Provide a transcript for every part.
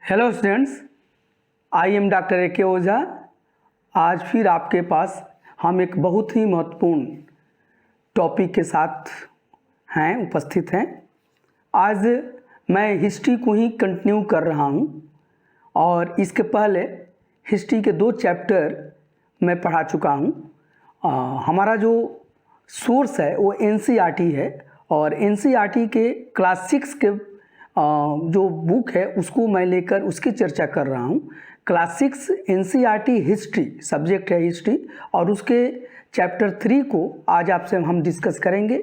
Hello students, I am doctor A के ओझा। आज फिर आपके पास हम एक बहुत ही महत्वपूर्ण टॉपिक के साथ उपस्थित हैं। आज मैं हिस्ट्री को ही कंटिन्यू कर रहा हूं और इसके पहले हिस्ट्री के 2 चैप्टर मैं पढ़ा चुका हूं। हमारा जो सोर्स है वो एनसीईआरटी है और एनसीईआरटी के क्लास 6 के जो बुक है उसको मैं लेकर उसकी चर्चा कर रहा हूँ। क्लास 6 एनसीईआरटी हिस्ट्री सब्जेक्ट है हिस्ट्री और उसके चैप्टर 3 को आज आपसे हम डिस्कस करेंगे।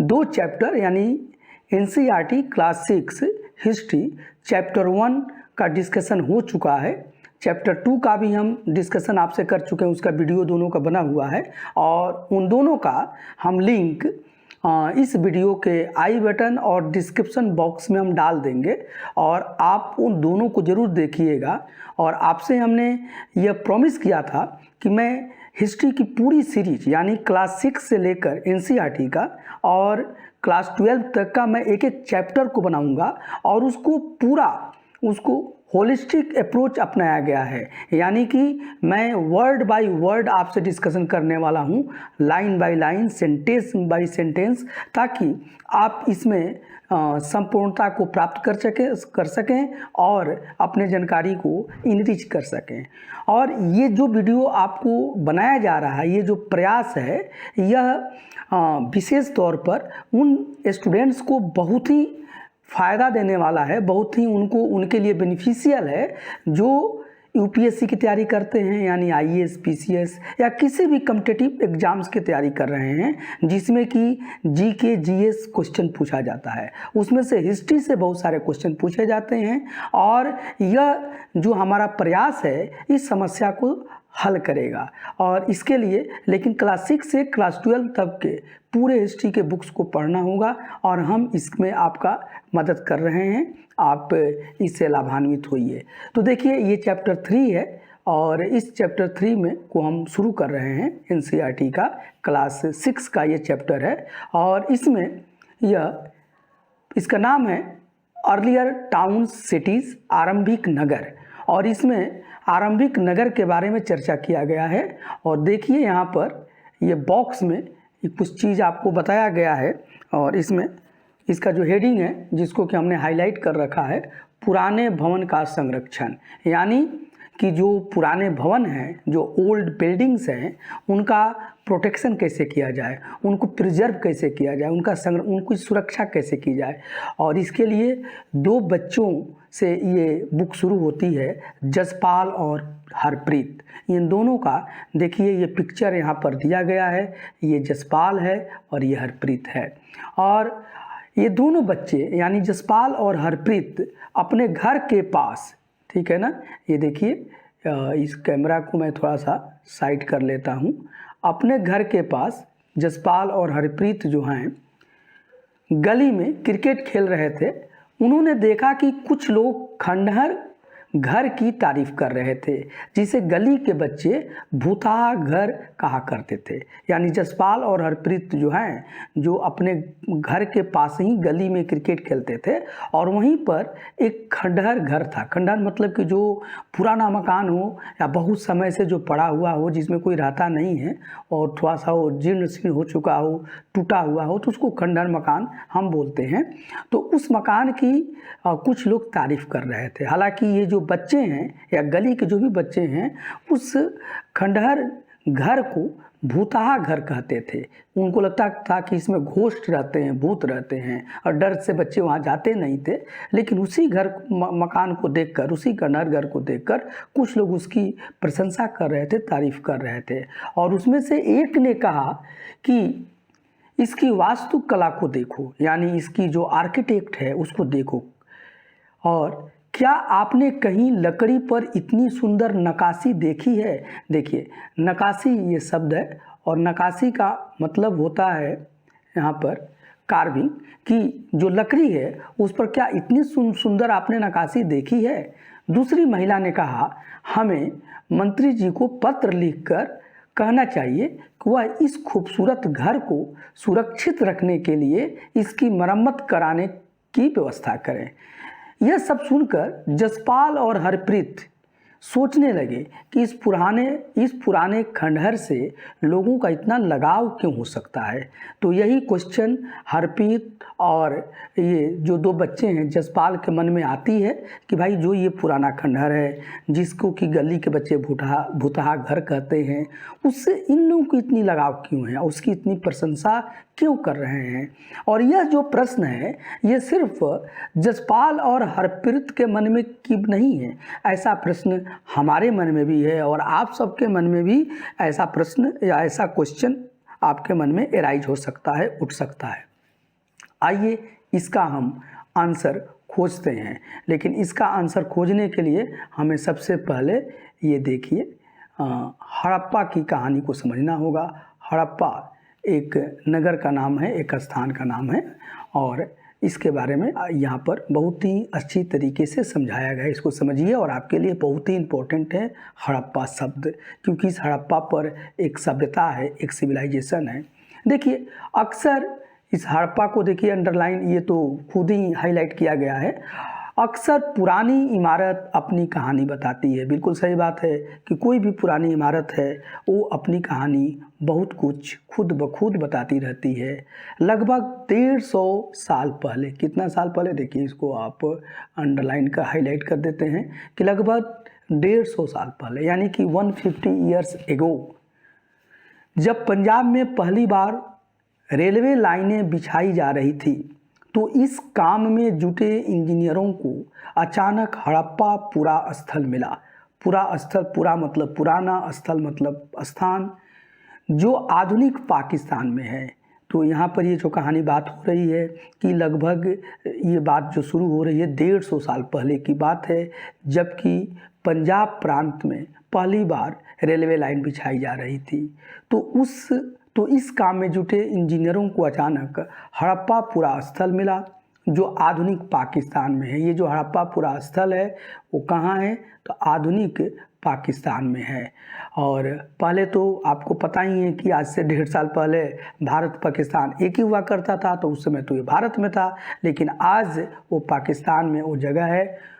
2 चैप्टर यानी एनसीईआरटी क्लास 6 हिस्ट्री चैप्टर 1 का डिस्कशन हो चुका है। चैप्टर 2 का भी हम डिस्कशन आपसे कर चुके हैं, उसका वीडियो दोनों का बना हुआ है और उन दोनों का हम लिंक इस वीडियो के आई बटन और डिस्क्रिप्शन बॉक्स में हम डाल देंगे और आप उन दोनों को ज़रूर देखिएगा। और आपसे हमने यह प्रॉमिस किया था कि मैं हिस्ट्री की पूरी सीरीज यानी क्लास 6 से लेकर एनसीईआरटी का और क्लास 12 तक का मैं एक एक चैप्टर को बनाऊंगा और उसको होलिस्टिक अप्रोच अपनाया गया है, यानी कि मैं वर्ड बाय वर्ड आपसे डिस्कशन करने वाला हूँ, line by line, sentence by sentence, ताकि आप इसमें संपूर्णता को प्राप्त कर सकें और अपने जानकारी को इनरिच कर सकें। और ये जो वीडियो आपको बनाया जा रहा है, ये जो प्रयास है, यह विशेष तौर पर उन स्टूडेंट्स को बहुत ही फ़ायदा देने वाला है, बहुत ही उनके लिए बेनिफिशियल है जो यूपीएससी की तैयारी करते हैं, यानी आईएएस, पीसीएस या किसी भी कॉम्पिटिटिव एग्जाम्स की तैयारी कर रहे हैं जिसमें कि जीके, जीएस क्वेश्चन पूछा जाता है। उसमें से हिस्ट्री से बहुत सारे क्वेश्चन पूछे जाते हैं और यह जो हमारा प्रयास है इस समस्या को हल करेगा। और इसके लिए लेकिन क्लास 6 से क्लास 12 तक के पूरे हिस्ट्री के बुक्स को पढ़ना होगा और हम इसमें आपका मदद कर रहे हैं, आप इससे लाभान्वित होइए। तो देखिए, ये चैप्टर 3 है और इस चैप्टर 3 में को हम शुरू कर रहे हैं। एनसीईआरटी का क्लास 6 का ये चैप्टर है और इसका नाम है अर्लियर टाउन्स सिटीज़, आरंभिक नगर, और इसमें आरंभिक नगर के बारे में चर्चा किया गया है। और देखिए यहाँ पर ये बॉक्स में कुछ चीज़ आपको बताया गया है और इसमें इसका जो हेडिंग है जिसको कि हमने हाईलाइट कर रखा है, पुराने भवन का संरक्षण, यानी कि जो पुराने भवन हैं, जो ओल्ड बिल्डिंग्स हैं, उनका प्रोटेक्शन कैसे किया जाए, उनको प्रिजर्व कैसे किया जाए, उनकी सुरक्षा कैसे की जाए। और इसके लिए 2 बच्चों से ये बुक शुरू होती है, जसपाल और हरप्रीत। इन दोनों का देखिए ये पिक्चर यहाँ पर दिया गया है, ये जसपाल है और ये हरप्रीत है। और ये दोनों बच्चे यानी जसपाल और हरप्रीत अपने घर के पास, ठीक है ना, ये देखिए इस कैमरा को मैं थोड़ा सा साइड कर लेता हूँ। अपने घर के पास जसपाल और हरप्रीत जो हैं गली में क्रिकेट खेल रहे थे। उन्होंने देखा कि कुछ लोग खंडहर घर की तारीफ कर रहे थे, जिसे गली के बच्चे भूतहा घर कहा करते थे। यानी जसपाल और हरप्रीत जो हैं, जो अपने घर के पास ही गली में क्रिकेट खेलते थे और वहीं पर एक खंडहर घर था। खंडहर मतलब कि जो पुराना मकान हो या बहुत समय से जो पड़ा हुआ हो, जिसमें कोई रहता नहीं है और थोड़ा सा वो जीर्ण शीर्ण हो चुका हो, टूटा हुआ हो, तो उसको खंडहर मकान हम बोलते हैं। तो उस मकान की कुछ लोग तारीफ कर रहे थे। हालांकि ये जो बच्चे हैं या गली के जो भी बच्चे हैं उस खंडहर घर को भूतहा घर कहते थे। उनको लगता था कि इसमें घोस्ट रहते हैं, भूत रहते हैं और डर से बच्चे वहाँ जाते नहीं थे। लेकिन उसी मकान को देखकर, उसी खंडहर घर को देखकर कुछ लोग उसकी प्रशंसा कर रहे थे, तारीफ कर रहे थे। और उसमें से एक ने कहा कि इसकी वास्तुकला को देखो, यानी इसकी जो आर्किटेक्ट है उसको देखो, और क्या आपने कहीं लकड़ी पर इतनी सुंदर नक्काशी देखी है। देखिए, नक्काशी ये शब्द है और नक्काशी का मतलब होता है यहाँ पर कार्विंग, कि जो लकड़ी है उस पर क्या इतनी सुंदर आपने नक्काशी देखी है। दूसरी महिला ने कहा, हमें मंत्री जी को पत्र लिखकर कहना चाहिए कि वह इस खूबसूरत घर को सुरक्षित रखने के लिए इसकी मरम्मत कराने की व्यवस्था करें। यह सब सुनकर जसपाल और हरप्रीत सोचने लगे कि इस पुराने खंडहर से लोगों का इतना लगाव क्यों हो सकता है। तो यही क्वेश्चन हरप्रीत और ये जो दो बच्चे हैं जसपाल के मन में आती है कि भाई जो ये पुराना खंडहर है, जिसको कि गली के बच्चे भूतहा घर कहते हैं, उससे इन लोगों की इतनी लगाव क्यों है, उसकी इतनी प्रशंसा क्यों कर रहे हैं। और यह जो प्रश्न है ये सिर्फ जसपाल और हरप्रीत के मन में की नहीं है, ऐसा प्रश्न हमारे मन में भी है और आप सबके मन में भी ऐसा प्रश्न या ऐसा क्वेश्चन आपके मन में एराइज हो सकता है, उठ सकता है। आइए इसका हम आंसर खोजते हैं, लेकिन इसका आंसर खोजने के लिए हमें सबसे पहले ये देखिए हड़प्पा की कहानी को समझना होगा। हड़प्पा एक नगर का नाम है, एक स्थान का नाम है और इसके बारे में यहाँ पर बहुत ही अच्छी तरीके से समझाया गया है। इसको समझिए और आपके लिए बहुत ही इम्पोर्टेंट है हड़प्पा शब्द, क्योंकि इस हड़प्पा पर एक सभ्यता है, एक सिविलाइजेशन है। देखिए अक्सर इस हड़प्पा को देखिए अंडरलाइन, ये तो खुद ही हाईलाइट किया गया है। अक्सर पुरानी इमारत अपनी कहानी बताती है। बिल्कुल सही बात है कि कोई भी पुरानी इमारत है वो अपनी कहानी बहुत कुछ खुद ब खुद बताती रहती है। लगभग 150 साल पहले, कितना साल पहले देखिए, इसको आप अंडरलाइन का हाईलाइट कर देते हैं कि लगभग 150 साल पहले, यानी कि 150 ईयर्स एगो, जब पंजाब में पहली बार रेलवे लाइनें बिछाई जा रही थी तो इस काम में जुटे इंजीनियरों को अचानक हड़प्पा पूरा स्थल मिला। पूरा स्थल, पूरा मतलब पुराना, स्थल मतलब स्थान, जो आधुनिक पाकिस्तान में है। तो यहाँ पर ये जो कहानी बात हो रही है कि लगभग ये बात जो शुरू हो रही है 150 साल पहले की बात है, जबकि पंजाब प्रांत में पहली बार रेलवे लाइन बिछाई जा रही थी। तो इस काम में जुटे इंजीनियरों को अचानक हड़प्पा पूरा स्थल मिला जो आधुनिक पाकिस्तान में है। ये जो हड़प्पा पूरा स्थल है वो कहाँ है, तो आधुनिक पाकिस्तान में है। और पहले तो आपको पता ही है कि आज से 150 साल पहले भारत पाकिस्तान एक ही हुआ करता था, तो उस समय तो ये भारत में था, लेकिन आज वो पाकिस्तान में वो जगह है।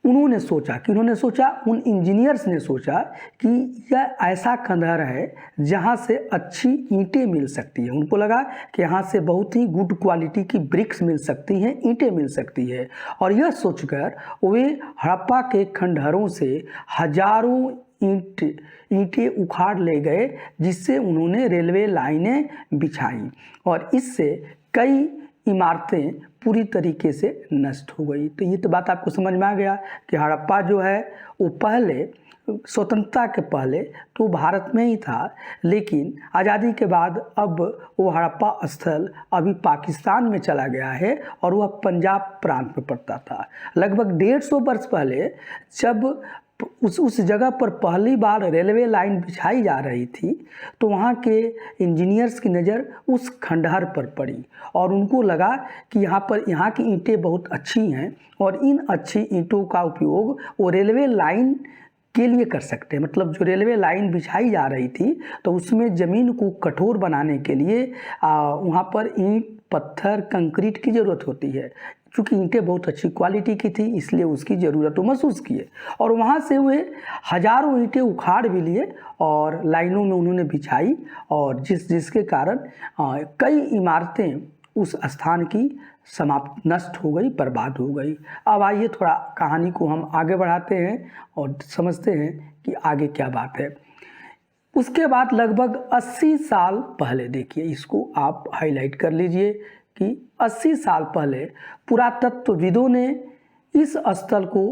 उन्होंने सोचा, उन इंजीनियर्स ने सोचा कि यह ऐसा खंडहर है जहाँ से अच्छी ईंटें मिल सकती हैं। उनको लगा कि यहाँ से बहुत ही गुड क्वालिटी की ब्रिक्स मिल सकती हैं, ईंटें मिल सकती है। और यह सोचकर वे हड़प्पा के खंडहरों से हजारों ईंटें उखाड़ ले गए, जिससे उन्होंने रेलवे लाइनें बिछाई और इससे कई इमारतें पूरी तरीके से नष्ट हो गई। तो ये तो बात आपको समझ में आ गया कि हड़प्पा जो है वो पहले स्वतंत्रता के पहले तो भारत में ही था, लेकिन आज़ादी के बाद अब वो हड़प्पा स्थल अभी पाकिस्तान में चला गया है और वह पंजाब प्रांत में पड़ता था। लगभग 150 वर्ष पहले जब उस जगह पर पहली बार रेलवे लाइन बिछाई जा रही थी तो वहाँ के इंजीनियर्स की नज़र उस खंडहर पर पड़ी और उनको लगा कि यहाँ की ईंटें बहुत अच्छी हैं और इन अच्छी ईंटों का उपयोग वो रेलवे लाइन के लिए कर सकते हैं। मतलब जो रेलवे लाइन बिछाई जा रही थी तो उसमें ज़मीन को कठोर बनाने के लिए वहाँ पर ईंट, पत्थर, कंक्रीट की ज़रूरत होती है। क्योंकि ईंटें बहुत अच्छी क्वालिटी की थी इसलिए उसकी ज़रूरत महसूस किए और वहाँ से वे हजारों ईंटें उखाड़ भी लिए और लाइनों में उन्होंने बिछाई और जिसके कारण कई इमारतें उस स्थान की समाप्त, नष्ट हो गई, बर्बाद हो गई। अब आइए थोड़ा कहानी को हम आगे बढ़ाते हैं और समझते हैं कि आगे क्या बात है। उसके बाद लगभग 80 साल पहले, देखिए इसको आप हाईलाइट कर लीजिए कि 80 साल पहले पुरातत्वविदों ने इस स्थल को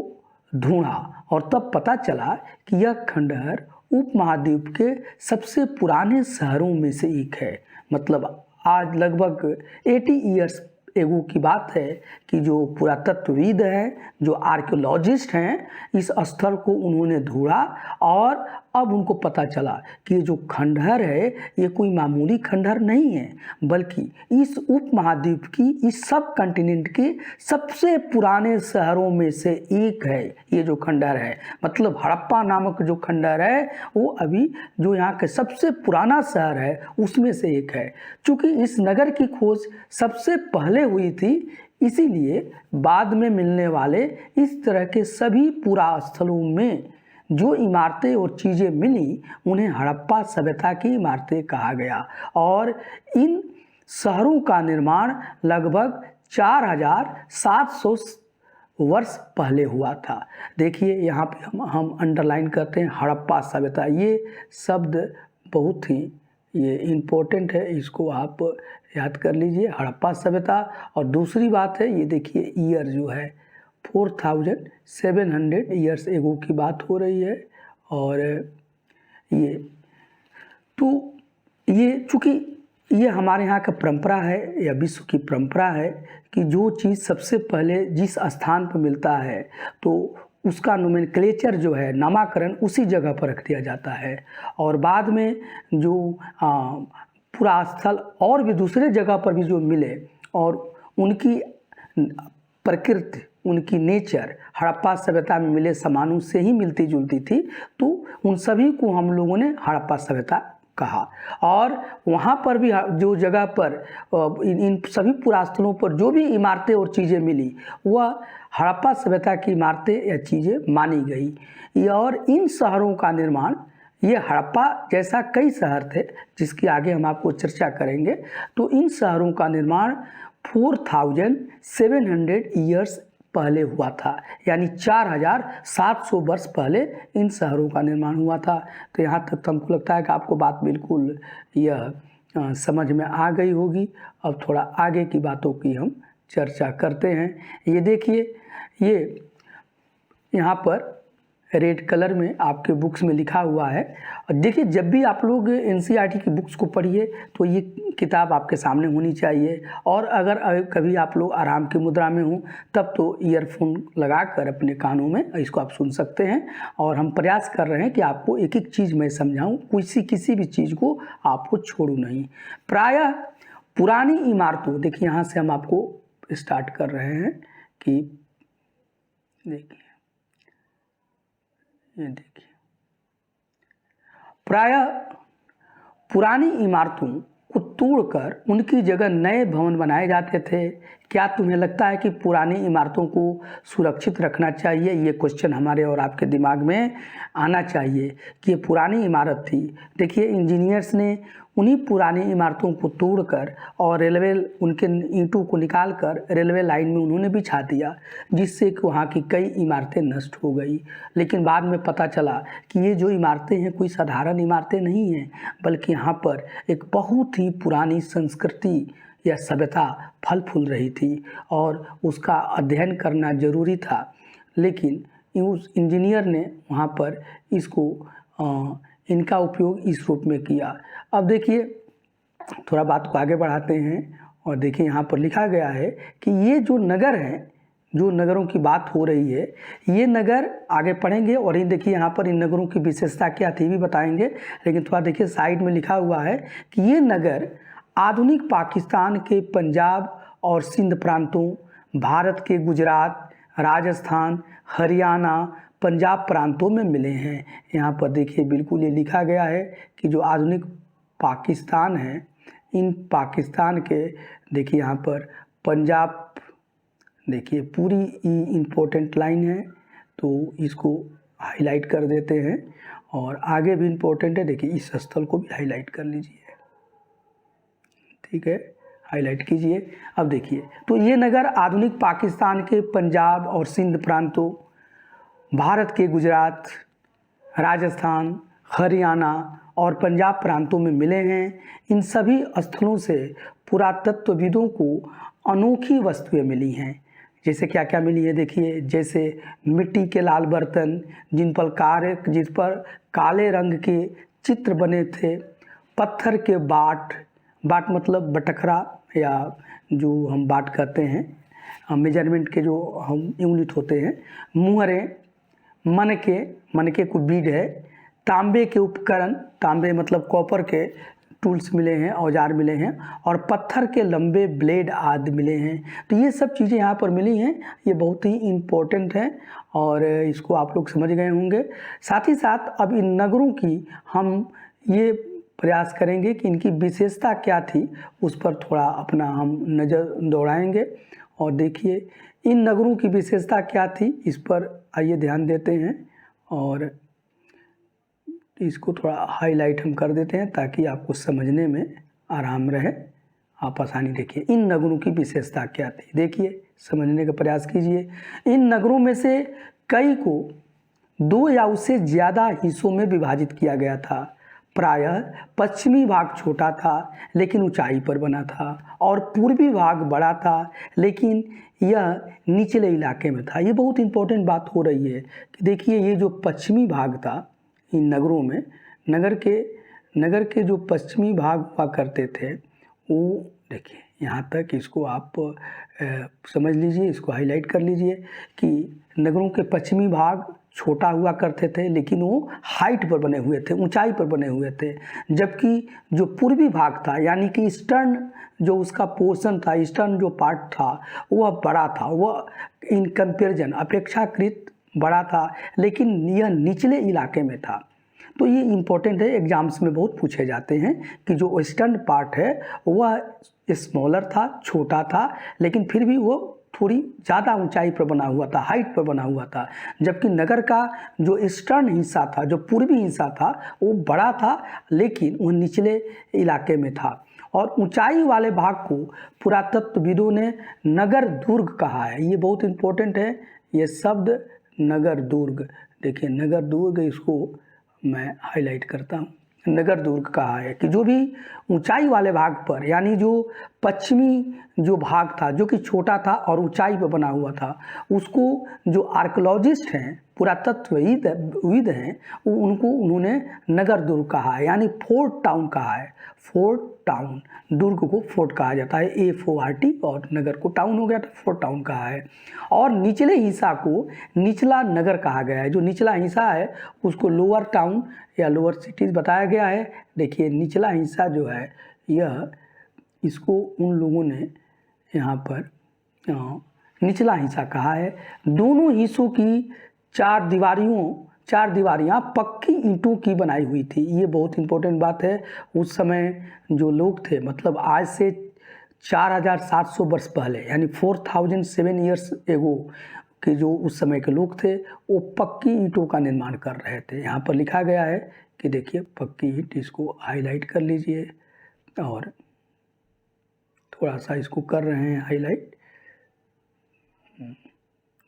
ढूंढा और तब पता चला कि यह खंडहर उपमहाद्वीप के सबसे पुराने शहरों में से एक है। मतलब आज लगभग 80 ईयर्स एगो की बात है कि जो पुरातत्वविद हैं, जो आर्कियोलॉजिस्ट हैं, इस स्थल को उन्होंने ढूंढा और अब उनको पता चला कि ये जो खंडहर है ये कोई मामूली खंडहर नहीं है, बल्कि इस उपमहाद्वीप की, इस सब कॉन्टिनेंट के सबसे पुराने शहरों में से एक है ये जो खंडहर है। मतलब हड़प्पा नामक जो खंडहर है वो अभी जो यहाँ के सबसे पुराना शहर है उसमें से एक है। चूँकि इस नगर की खोज सबसे पहले हुई थी इसीलिए बाद में मिलने वाले इस तरह के सभी पुरास्थलों में जो इमारतें और चीज़ें मिली उन्हें हड़प्पा सभ्यता की इमारतें कहा गया। और इन शहरों का निर्माण लगभग 4700 वर्ष पहले हुआ था। देखिए यहाँ पे हम अंडरलाइन करते हैं हड़प्पा सभ्यता। ये शब्द बहुत ही ये इम्पोर्टेंट है, इसको आप याद कर लीजिए, हड़प्पा सभ्यता। और दूसरी बात है, ये देखिए ईयर जो है 4700 ईयर्स एगो की बात हो रही है। और ये तो ये चूँकि ये हमारे यहाँ का परंपरा है या विश्व की परंपरा है कि जो चीज़ सबसे पहले जिस स्थान पर मिलता है तो उसका नोमेनक्लेचर जो है, नामाकरण उसी जगह पर रख दिया जाता है। और बाद में जो पुरास्थल और भी दूसरे जगह पर भी जो मिले और उनकी प्रकृति, उनकी नेचर हड़प्पा सभ्यता में मिले सामानों से ही मिलती जुलती थी, तो उन सभी को हम लोगों ने हड़प्पा सभ्यता कहा। और वहाँ पर भी जो जगह पर इन सभी पुरास्थलों पर जो भी इमारतें और चीज़ें मिली वह हड़प्पा सभ्यता की इमारतें या चीज़ें मानी गई। और इन शहरों का निर्माण, ये हड़प्पा जैसा कई शहर थे जिसकी आगे हम आपको चर्चा करेंगे, तो इन शहरों का निर्माण 4700 ईयर्स पहले हुआ था, यानी 4700 वर्ष पहले इन शहरों का निर्माण हुआ था। तो यहाँ तक तो हमको लगता है कि आपको बात बिल्कुल यह समझ में आ गई होगी। अब थोड़ा आगे की बातों की हम चर्चा करते हैं। ये देखिए, ये यहाँ पर रेड कलर में आपके बुक्स में लिखा हुआ है। और देखिए, जब भी आप लोग एनसीईआरटी की बुक्स को पढ़िए तो ये किताब आपके सामने होनी चाहिए। और अगर कभी आप लोग आराम की मुद्रा में हों तब तो ईयरफोन लगाकर अपने कानों में इसको आप सुन सकते हैं। और हम प्रयास कर रहे हैं कि आपको एक एक चीज़ मैं समझाऊं, किसी भी चीज़ को आपको छोड़ूं नहीं। प्रायः पुरानी इमारतों, देखिए यहाँ से हम आपको स्टार्ट कर रहे हैं कि देखिए, ये देखिए, प्रायः पुरानी इमारतों को तोड़कर उनकी जगह नए भवन बनाए जाते थे। क्या तुम्हें लगता है कि पुरानी इमारतों को सुरक्षित रखना चाहिए? ये क्वेश्चन हमारे और आपके दिमाग में आना चाहिए कि ये पुरानी इमारत थी। देखिए, इंजीनियर्स ने उन्हीं पुरानी इमारतों को तोड़कर और रेलवे उनके ईंटों को निकालकर रेलवे लाइन में उन्होंने बिछा दिया, जिससे कि वहाँ की कई इमारतें नष्ट हो गई। लेकिन बाद में पता चला कि ये जो इमारतें हैं कोई साधारण इमारतें नहीं हैं, बल्कि यहाँ पर एक बहुत ही पुरानी संस्कृति या सभ्यता फल फूल रही थी और उसका अध्ययन करना ज़रूरी था। लेकिन उस इंजीनियर ने वहाँ पर इसको इनका उपयोग इस रूप में किया। अब देखिए, थोड़ा बात को आगे बढ़ाते हैं और देखिए यहाँ पर लिखा गया है कि ये जो नगर हैं, जो नगरों की बात हो रही है, ये नगर आगे पढ़ेंगे और ये देखिए यहाँ पर इन नगरों की विशेषता क्या थी भी बताएंगे। लेकिन थोड़ा देखिए साइड में लिखा हुआ है कि ये नगर आधुनिक पाकिस्तान के पंजाब और सिंध प्रांतों, भारत के गुजरात, राजस्थान, हरियाणा, पंजाब प्रांतों में मिले हैं। यहाँ पर देखिए बिल्कुल ये लिखा गया है कि जो आधुनिक पाकिस्तान है, इन पाकिस्तान के देखिए यहाँ पर पंजाब, देखिए पूरी इम्पोर्टेंट लाइन है तो इसको हाईलाइट कर देते हैं। और आगे भी इम्पोर्टेंट है, देखिए इस स्थल को भी हाईलाइट कर लीजिए, ठीक है, हाईलाइट कीजिए। अब देखिए, तो ये नगर आधुनिक पाकिस्तान के पंजाब और सिंध प्रांतों, भारत के गुजरात, राजस्थान, हरियाणा और पंजाब प्रांतों में मिले हैं। इन सभी स्थलों से पुरातत्वविदों को अनोखी वस्तुएं मिली हैं। जैसे क्या क्या मिली है देखिए, जैसे मिट्टी के लाल बर्तन जिस पर काले रंग के चित्र बने थे, पत्थर के बाट मतलब बटखरा या जो हम बाट कहते हैं, मेजरमेंट के जो हम यूनिट होते हैं, मुहरें, मनके को बीड है, तांबे के उपकरण, तांबे मतलब कॉपर के टूल्स मिले हैं, औजार मिले हैं, और पत्थर के लंबे ब्लेड आदि मिले हैं। तो ये सब चीज़ें यहाँ पर मिली हैं, ये बहुत ही इम्पोर्टेंट है और इसको आप लोग समझ गए होंगे। साथ ही साथ अब इन नगरों की हम ये प्रयास करेंगे कि इनकी विशेषता क्या थी, उस पर थोड़ा अपना हम नज़र दौड़ाएंगे। और देखिए इन नगरों की विशेषता क्या थी, इस पर आइए ध्यान देते हैं और इसको थोड़ा हाईलाइट हम कर देते हैं ताकि आपको समझने में आराम रहे, आप आसानी। देखिए इन नगरों की विशेषता क्या थी, देखिए समझने का प्रयास कीजिए। इन नगरों में से कई को 2 या उससे ज़्यादा हिस्सों में विभाजित किया गया था। प्रायः पश्चिमी भाग छोटा था लेकिन ऊंचाई पर बना था और पूर्वी भाग बड़ा था लेकिन यह निचले इलाके में था। ये बहुत इंपॉर्टेंट बात हो रही है कि देखिए ये जो पश्चिमी भाग था इन नगरों में, नगर के जो पश्चिमी भाग हुआ करते थे वो देखिए यहाँ तक, इसको आप समझ लीजिए, इसको हाईलाइट कर लीजिए कि नगरों के पश्चिमी भाग छोटा हुआ करते थे लेकिन वो हाइट पर बने हुए थे, ऊंचाई पर बने हुए थे, जबकि जो पूर्वी भाग था यानी कि ईस्टर्न जो उसका पोर्शन था, ईस्टर्न जो पार्ट था वह बड़ा था, वह इन कंपेरिजन अपेक्षाकृत बड़ा था लेकिन यह निचले इलाके में था। तो ये इम्पोर्टेंट है, एग्जाम्स में बहुत पूछे जाते हैं कि जो वेस्टर्न पार्ट है वह स्मॉलर था, छोटा था, लेकिन फिर भी वो थोड़ी ज़्यादा ऊंचाई पर बना हुआ था, हाइट पर बना हुआ था, जबकि नगर का जो ईस्टर्न हिस्सा था, जो पूर्वी हिस्सा था वो बड़ा था लेकिन वो निचले इलाके में था। और ऊंचाई वाले भाग को पुरातत्वविदों ने नगर दुर्ग कहा है। ये बहुत इम्पोर्टेंट है ये शब्द नगर दुर्ग। देखिए नगर दुर्ग, इसको मैं हाईलाइट करता हूँ। नगर दुर्ग कहा है कि जो भी ऊंचाई वाले भाग पर यानी जो पश्चिमी जो भाग था जो कि छोटा था और ऊंचाई पर बना हुआ था, उसको जो आर्कोलॉजिस्ट हैं, पुरातत्वविद हैं, उनको उन्होंने नगर दुर्ग कहा है, यानी फोर्ट टाउन कहा है। फोर्ट टाउन, दुर्ग को फोर्ट कहा जाता है, FORT, और नगर को टाउन हो गया तो फोर्ट टाउन कहा है। और निचले हिस्सा को निचला नगर कहा गया है। जो निचला हिस्सा है उसको लोअर टाउन या लोअर सिटीज़ बताया गया है। देखिए निचला हिस्सा जो है यह, इसको उन लोगों ने यहाँ पर निचला हिस्सा कहा है। दोनों हिस्सों की चार दीवारियाँ पक्की ईंटों की बनाई हुई थी। ये बहुत इंपॉर्टेंट बात है। उस समय जो लोग थे, मतलब आज से 4700 वर्ष पहले यानी 4007 ईयर्स एगो के जो उस समय के लोग थे वो पक्की ईंटों का निर्माण कर रहे थे। यहाँ पर लिखा गया है कि देखिए पक्की ईंट, इसको हाईलाइट कर लीजिए और थोड़ा सा इसको कर रहे हैं हाईलाइट,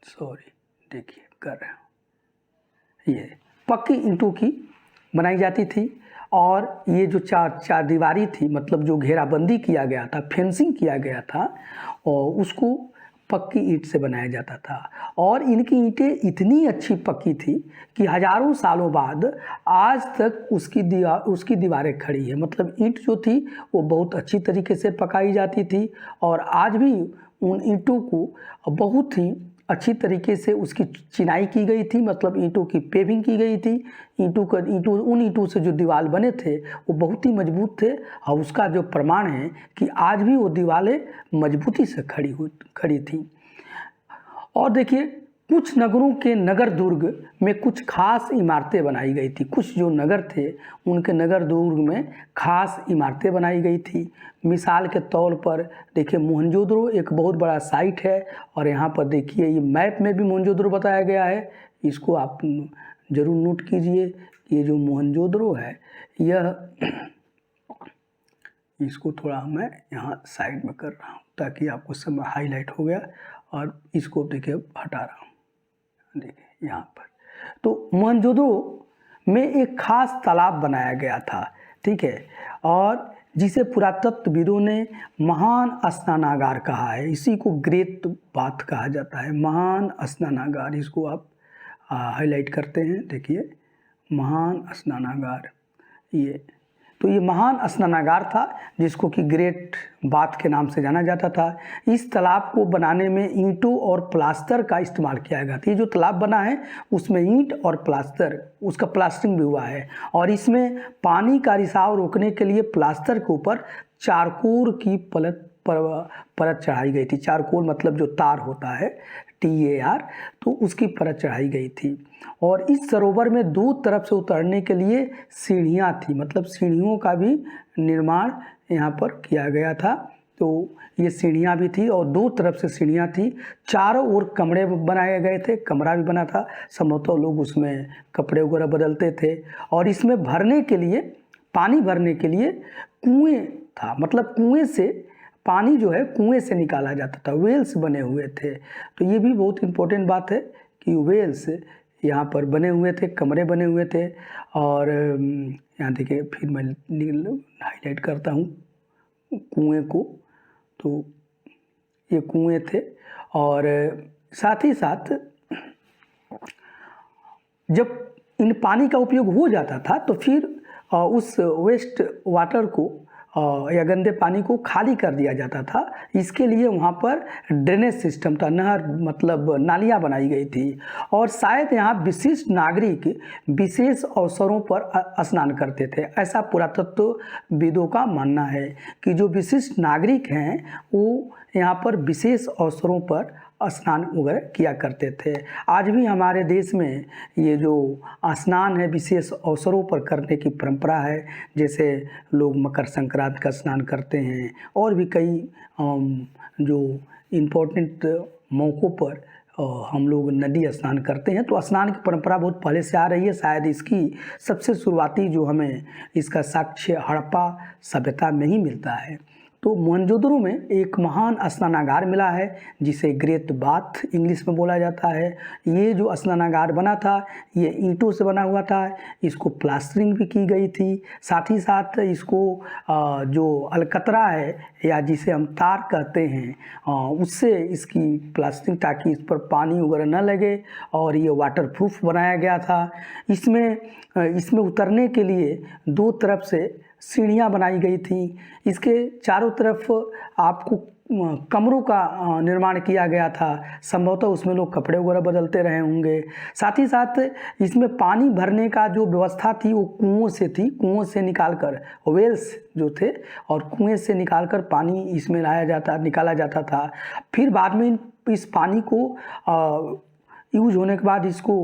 सॉरी, देखिए कर रहे हैं। ये पक्की ईंटों की बनाई जाती थी और ये जो चार दीवारी थी, मतलब जो घेराबंदी किया गया था, फेंसिंग किया गया था, और उसको पक्की ईंट से बनाया जाता था। और इनकी ईंटें इतनी अच्छी पक्की थी कि हजारों सालों बाद आज तक उसकी दीवारें खड़ी है। मतलब ईंट जो थी वो बहुत अच्छी तरीके से पकाई जाती थी और आज भी उन ईंटों को बहुत ही अच्छी तरीके से उसकी चिनाई की गई थी, मतलब ईंटों की पेविंग की गई थी। उन ईंटों से जो दीवार बने थे वो बहुत ही मजबूत थे और उसका जो प्रमाण है कि आज भी वो दीवारें मजबूती से खड़ी थी। और देखिए कुछ नगरों के नगर दुर्ग में कुछ खास इमारतें बनाई गई थी। कुछ जो नगर थे उनके नगर दुर्ग में खास इमारतें बनाई गई थी। मिसाल के तौर पर देखिए मोहनजोदड़ो एक बहुत बड़ा साइट है और यहाँ पर देखिए ये मैप में भी मोहनजोदड़ो बताया गया है। इसको आप ज़रूर नोट कीजिए। ये जो मोहनजोदड़ो है यह, इसको थोड़ा मैं यहाँ साइड में कर रहा हूँ ताकि आपको सब हाईलाइट हो गया, और इसको देखिए हटा रहा हूँ। देखिए यहाँ पर तो मोहनजोदड़ो में एक खास तालाब बनाया गया था, ठीक है, और जिसे पुरातत्वविदों ने महान स्नानागार कहा है। इसी को ग्रेट बाथ कहा जाता है, महान स्नानागार। इसको आप हाईलाइट करते हैं, देखिए महान स्नानागार। ये महान स्नानागार था जिसको कि ग्रेट बाथ के नाम से जाना जाता था। इस तालाब को बनाने में ईंटों और प्लास्टर का इस्तेमाल किया गया था। ये जो तालाब बना है उसमें ईंट और प्लास्टर, उसका प्लास्टरिंग भी हुआ है, और इसमें पानी का रिसाव रोकने के लिए प्लास्टर के ऊपर चारकोल की परत चढ़ाई गई थी। चारकोल मतलब जो तार होता है, TAR, तो उसकी परत चढ़ाई गई थी। और इस सरोवर में दो तरफ से उतरने के लिए सीढ़ियाँ थी, मतलब सीढ़ियों का भी निर्माण यहाँ पर किया गया था। तो ये सीढ़ियाँ भी थी और दो तरफ से सीढ़ियाँ थी, चारों ओर कमरे बनाए गए थे, कमरा भी बना था, संभवतः लोग उसमें कपड़े वगैरह बदलते थे। और इसमें भरने के लिए, पानी भरने के लिए कुएँ था, मतलब कुएँ से पानी जो है कुएँ से निकाला जाता था, वेल्स बने हुए थे। तो ये भी बहुत इम्पोर्टेंट बात है कि वेल्स यहाँ पर बने हुए थे, कमरे बने हुए थे। और यहाँ देखिए, फिर मैं हाईलाइट करता हूँ कुएँ को, तो ये कुएँ थे। और साथ ही साथ जब इन पानी का उपयोग हो जाता था तो फिर उस वेस्ट वाटर को या गंदे पानी को खाली कर दिया जाता था। इसके लिए वहाँ पर ड्रेनेज सिस्टम था, नहर मतलब नालियाँ बनाई गई थी। और शायद यहाँ विशिष्ट नागरिक विशेष अवसरों पर स्नान करते थे, ऐसा पुरातत्वविदों का मानना है कि जो विशिष्ट नागरिक हैं वो यहाँ पर विशेष अवसरों पर स्नान वगैरह किया करते थे। आज भी हमारे देश में ये जो स्नान है विशेष अवसरों पर करने की परंपरा है, जैसे लोग मकर संक्रांति का स्नान करते हैं और भी कई जो इम्पोर्टेंट मौक़ों पर हम लोग नदी स्नान करते हैं। तो स्नान की परंपरा बहुत पहले से आ रही है। शायद इसकी सबसे शुरुआती जो हमें इसका साक्ष्य हड़प्पा सभ्यता में ही मिलता है। तो मोहनजोदड़ो में एक महान स्नानागार मिला है जिसे ग्रेट बाथ इंग्लिश में बोला जाता है। ये जो स्नानागार बना था ये ईंटों से बना हुआ था, इसको प्लास्टरिंग भी की गई थी। साथ ही साथ इसको जो अलकतरा है या जिसे हम तार कहते हैं उससे इसकी प्लास्टरिंग, ताकि इस पर पानी वगैरह न लगे, और ये वाटर प्रूफ बनाया गया था। इसमें उतरने के लिए दो तरफ से सीढ़ियाँ बनाई गई थी। इसके चारों तरफ आपको कमरों का निर्माण किया गया था, संभवतः उसमें लोग कपड़े वगैरह बदलते रहे होंगे। साथ ही साथ इसमें पानी भरने का जो व्यवस्था थी वो कुओं से थी, कुओं से निकालकर, वेल्स जो थे और कुएं से निकालकर पानी इसमें निकाला जाता था। फिर बाद में इस पानी को यूज होने के बाद इसको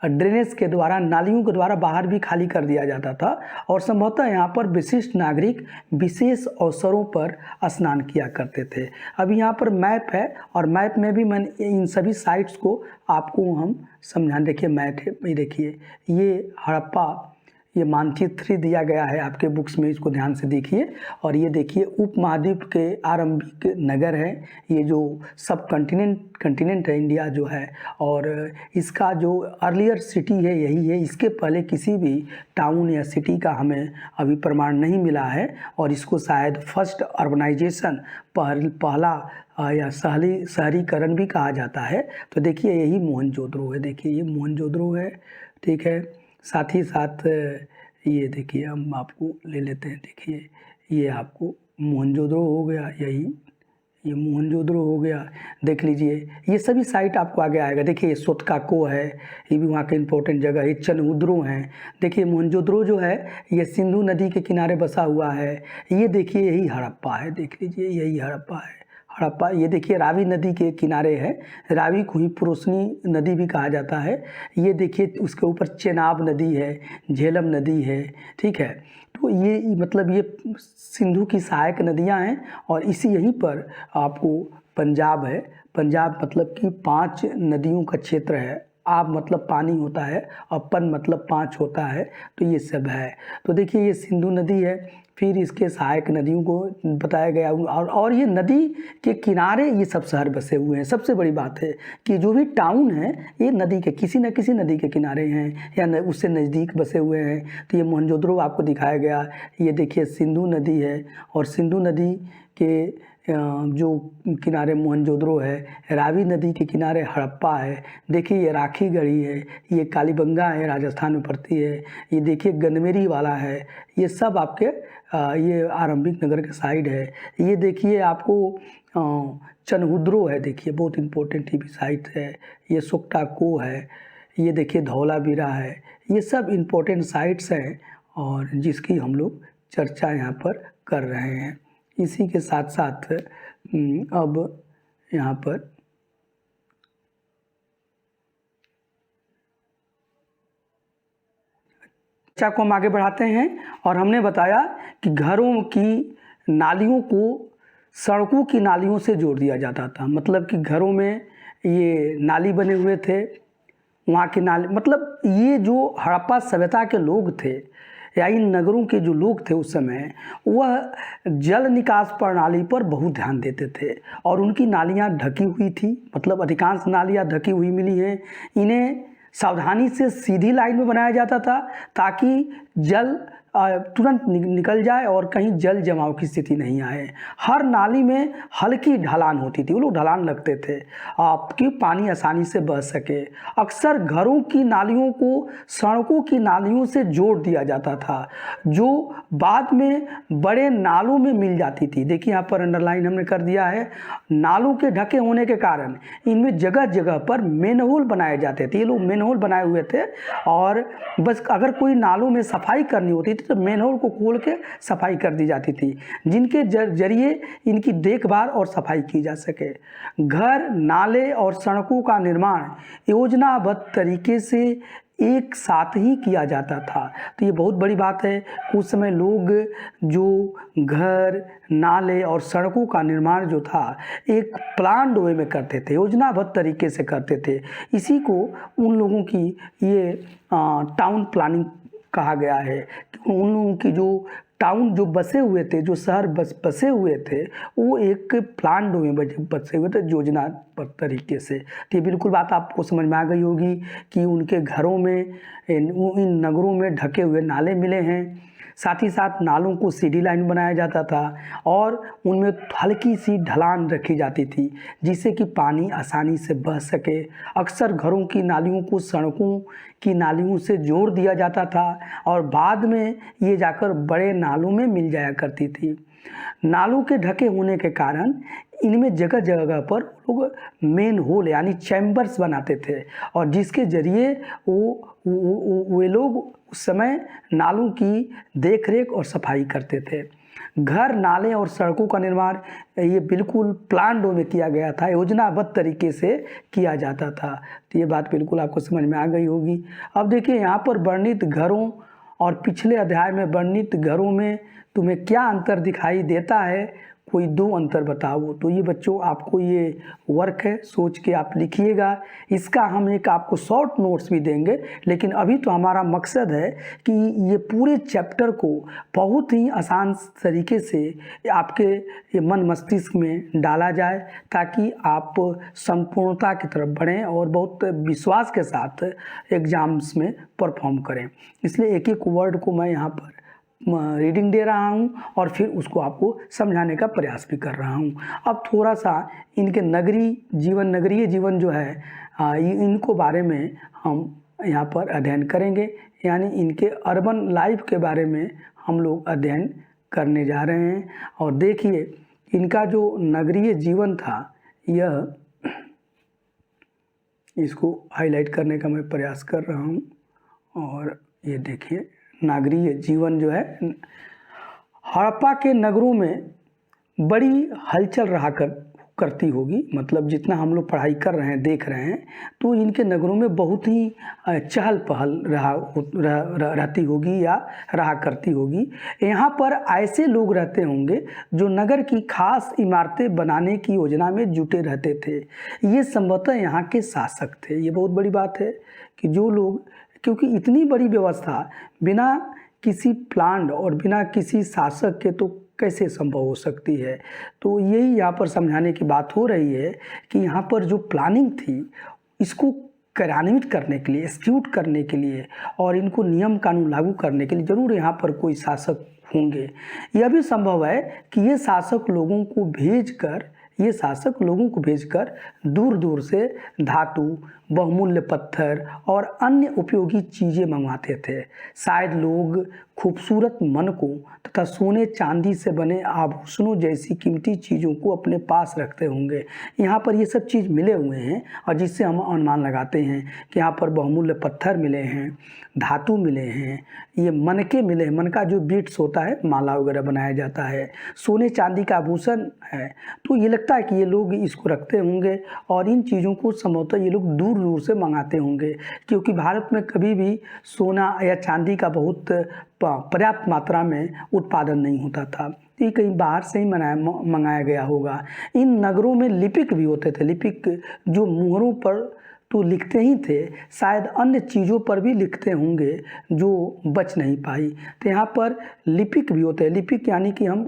ड्रेनेज के द्वारा, नालियों के द्वारा बाहर भी खाली कर दिया जाता था। और संभवतः यहाँ पर विशिष्ट नागरिक विशेष अवसरों पर स्नान किया करते थे। अभी यहाँ पर मैप है और मैप में भी मैंने इन सभी साइट्स को आपको हम समझाने, देखिए मैप है, ये देखिए ये हड़प्पा, ये मानचित्र दिया गया है आपके बुक्स में, इसको ध्यान से देखिए। और ये देखिए उपमहाद्वीप के आरंभिक नगर है, ये जो सब कंटिनेंट है इंडिया जो है, और इसका जो अर्लियर सिटी है यही है। इसके पहले किसी भी टाउन या सिटी का हमें अभी प्रमाण नहीं मिला है, और इसको शायद फर्स्ट अर्बनाइजेशन, पहला या शहरीकरण भी कहा जाता है। तो देखिए यही मोहनजोदड़ो है, देखिए ये मोहनजोदड़ो है, ठीक है। साथ ही साथ ये देखिए हम आपको ले लेते हैं, देखिए ये आपको मोहनजोदड़ो हो गया, यही ये मोहनजोदड़ो हो गया। देख लीजिए ये सभी साइट आपको आगे आएगा। देखिए ये सोतकाको है, ये भी वहाँ का इम्पोर्टेंट जगह है। चनहुद्रो हैं, देखिए मोहनजोदड़ो जो है ये सिंधु नदी के किनारे बसा हुआ है। ये देखिए यही हड़प्पा है, देख लीजिए यही हड़प्पा है। हड़प्पा ये देखिए रावी नदी के किनारे है, रावी को ही पुरोसनी नदी भी कहा जाता है। ये देखिए उसके ऊपर चेनाब नदी है, झेलम नदी है, ठीक है। तो ये मतलब ये सिंधु की सहायक नदियां हैं। और यहीं पर आपको पंजाब है, पंजाब मतलब कि 5 नदियों का क्षेत्र है। आब मतलब पानी होता है और पन मतलब 5 होता है, तो ये सब है। तो देखिए ये सिंधु नदी है, फिर इसके सहायक नदियों को बताया गया। और ये नदी के किनारे ये सब शहर बसे हुए हैं। सबसे बड़ी बात है कि जो भी टाउन है ये नदी के किसी न किसी नदी के किनारे हैं या उससे नज़दीक बसे हुए हैं। तो ये मोहनजोदड़ो आपको दिखाया गया। ये देखिए सिंधु नदी है, और सिंधु नदी के जो किनारे मोहनजोदड़ो है, रावी नदी के किनारे हड़प्पा है। देखिए ये राखी गढ़ी है, ये कालीबंगा है, राजस्थान में पड़ती है। ये देखिए गनमेरी वाला है, ये सब आपके ये आरंभिक नगर के साइड है। ये देखिए आपको चनहुद्रो है, देखिए बहुत इम्पोर्टेंट ही भी साइट है। ये सोकटाको है, ये देखिए धौलावीरा है। ये सब इम्पोर्टेंट साइट्स हैं और जिसकी हम लोग चर्चा यहाँ पर कर रहे हैं। इसी के साथ साथ अब यहाँ पर चर्चा को हम आगे बढ़ाते हैं। और हमने बताया कि घरों की नालियों को सड़कों की नालियों से जोड़ दिया जाता था। मतलब कि घरों में ये नाली बने हुए थे, वहाँ की नाली, मतलब ये जो हड़प्पा सभ्यता के लोग थे या इन नगरों के जो लोग थे उस समय, वह जल निकास प्रणाली पर बहुत ध्यान देते थे और उनकी नालियाँ ढकी हुई थी, मतलब अधिकांश नालियाँ ढकी हुई मिली हैं। इन्हें सावधानी से सीधी लाइन में बनाया जाता था ताकि जल तुरंत निकल जाए और कहीं जल जमाव की स्थिति नहीं आए। हर नाली में हल्की ढलान होती थी, वो लोग ढलान लगते थे आपकी पानी आसानी से बह सके। अक्सर घरों की नालियों को सड़कों की नालियों से जोड़ दिया जाता था, जो बाद में बड़े नालों में मिल जाती थी। देखिए यहाँ पर अंडरलाइन हमने कर दिया है। नालों के ढके होने के कारण इनमें जगह जगह पर मेनहोल बनाए जाते थे। ये लोग मेनहोल बनाए हुए थे और बस अगर कोई नालों में सफाई करनी होती थी तो मेनहोल को खोल के सफाई कर दी जाती थी, जिनके जरिए इनकी देखभाल और सफाई की जा सके। घर, नाले और सड़कों का निर्माण योजनाबद्ध तरीके से एक साथ ही किया जाता था। तो ये बहुत बड़ी बात है। उस समय लोग जो घर, नाले और सड़कों का निर्माण जो था एक प्लान्ड वे में करते थे, योजनाबद्ध तरीके से करते थे। इसी को उन लोगों की ये टाउन प्लानिंग कहा गया है कि उन लोगों की जो टाउन जो बसे हुए थे, जो शहर बसे हुए थे, वो एक प्लान में बसे हुए थे योजनाबद्ध तरीके से। तो ये बिल्कुल बात आपको समझ में आ गई होगी कि उनके घरों में इन नगरों में ढके हुए नाले मिले हैं। साथ ही साथ नालों को सीधी लाइन बनाया जाता था और उनमें हल्की सी ढलान रखी जाती थी जिससे कि पानी आसानी से बह सके। अक्सर घरों की नालियों को सड़कों की नालियों से जोड़ दिया जाता था और बाद में ये जाकर बड़े नालों में मिल जाया करती थी। नालों के ढके होने के कारण इनमें जगह जगह पर लोग मेन होल यानी चैम्बर्स बनाते थे और जिसके जरिए वे लोग उस समय नालों की देखरेख और सफाई करते थे। घर, नाले और सड़कों का निर्माण ये बिल्कुल प्लान में किया गया था, योजनाबद्ध तरीके से किया जाता था। तो ये बात बिल्कुल आपको समझ में आ गई होगी। अब देखिए यहाँ पर वर्णित घरों और पिछले अध्याय में वर्णित घरों में तुम्हें क्या अंतर दिखाई देता है, कोई दो अंतर बताओ। तो ये बच्चों आपको ये वर्क है, सोच के आप लिखिएगा। इसका हम एक आपको शॉर्ट नोट्स भी देंगे, लेकिन अभी तो हमारा मकसद है कि ये पूरे चैप्टर को बहुत ही आसान तरीके से आपके ये मन मस्तिष्क में डाला जाए ताकि आप संपूर्णता की तरफ बढ़ें और बहुत विश्वास के साथ एग्ज़ाम्स में परफॉर्म करें। इसलिए एक एक वर्ड को मैं यहाँ पर रीडिंग दे रहा हूँ और फिर उसको आपको समझाने का प्रयास भी कर रहा हूँ। अब थोड़ा सा इनके नगरीय जीवन जो है इनको बारे में हम यहाँ पर अध्ययन करेंगे, यानी इनके अर्बन लाइफ के बारे में हम लोग अध्ययन करने जा रहे हैं। और देखिए इनका जो नगरीय जीवन था, यह इसको हाईलाइट करने का मैं प्रयास कर रहा हूँ। और ये देखिए नागरीय जीवन जो है हड़प्पा के नगरों में बड़ी हलचल करती होगी। मतलब जितना हम लोग पढ़ाई कर रहे हैं, देख रहे हैं, तो इनके नगरों में बहुत ही चहल पहल रहती होगी या रहा करती होगी। यहाँ पर ऐसे लोग रहते होंगे जो नगर की खास इमारतें बनाने की योजना में जुटे रहते थे। ये संभवतः यहाँ के शासक थे। ये बहुत बड़ी बात है कि जो लोग, क्योंकि इतनी बड़ी व्यवस्था बिना किसी प्लान और बिना किसी शासक के तो कैसे संभव हो सकती है। तो यही यहाँ पर समझाने की बात हो रही है कि यहाँ पर जो प्लानिंग थी इसको कार्यान्वित करने के लिए, एक्जीक्यूट करने के लिए और इनको नियम कानून लागू करने के लिए ज़रूर यहाँ पर कोई शासक होंगे। यह भी संभव है कि ये शासक लोगों को भेजकर दूर दूर से धातु, बहुमूल्य पत्थर और अन्य उपयोगी चीज़ें मंगवाते थे। शायद लोग खूबसूरत मन को तथा सोने चांदी से बने आभूषणों जैसी कीमती चीज़ों को अपने पास रखते होंगे। यहाँ पर ये सब चीज़ मिले हुए हैं और जिससे हम अनुमान लगाते हैं कि यहाँ पर बहुमूल्य पत्थर मिले हैं, धातु मिले हैं, ये मनके मिले हैं। मन का जो बीट्स होता है, माला वगैरह बनाया जाता है, सोने चांदी का आभूषण है। तो ये लगता है कि ये लोग इसको रखते होंगे और इन चीज़ों को संभवतः ये लोग दूर दूर से मंगाते होंगे, क्योंकि भारत में कभी भी सोना या चांदी का बहुत पर्याप्त मात्रा में उत्पादन नहीं होता था। ये कहीं बाहर से ही मंगाया गया होगा। इन नगरों में लिपिक भी होते थे। लिपिक जो मुहरों पर तो लिखते ही थे, शायद अन्य चीज़ों पर भी लिखते होंगे जो बच नहीं पाई। तो यहाँ पर लिपिक भी होते हैं। लिपिक यानी कि हम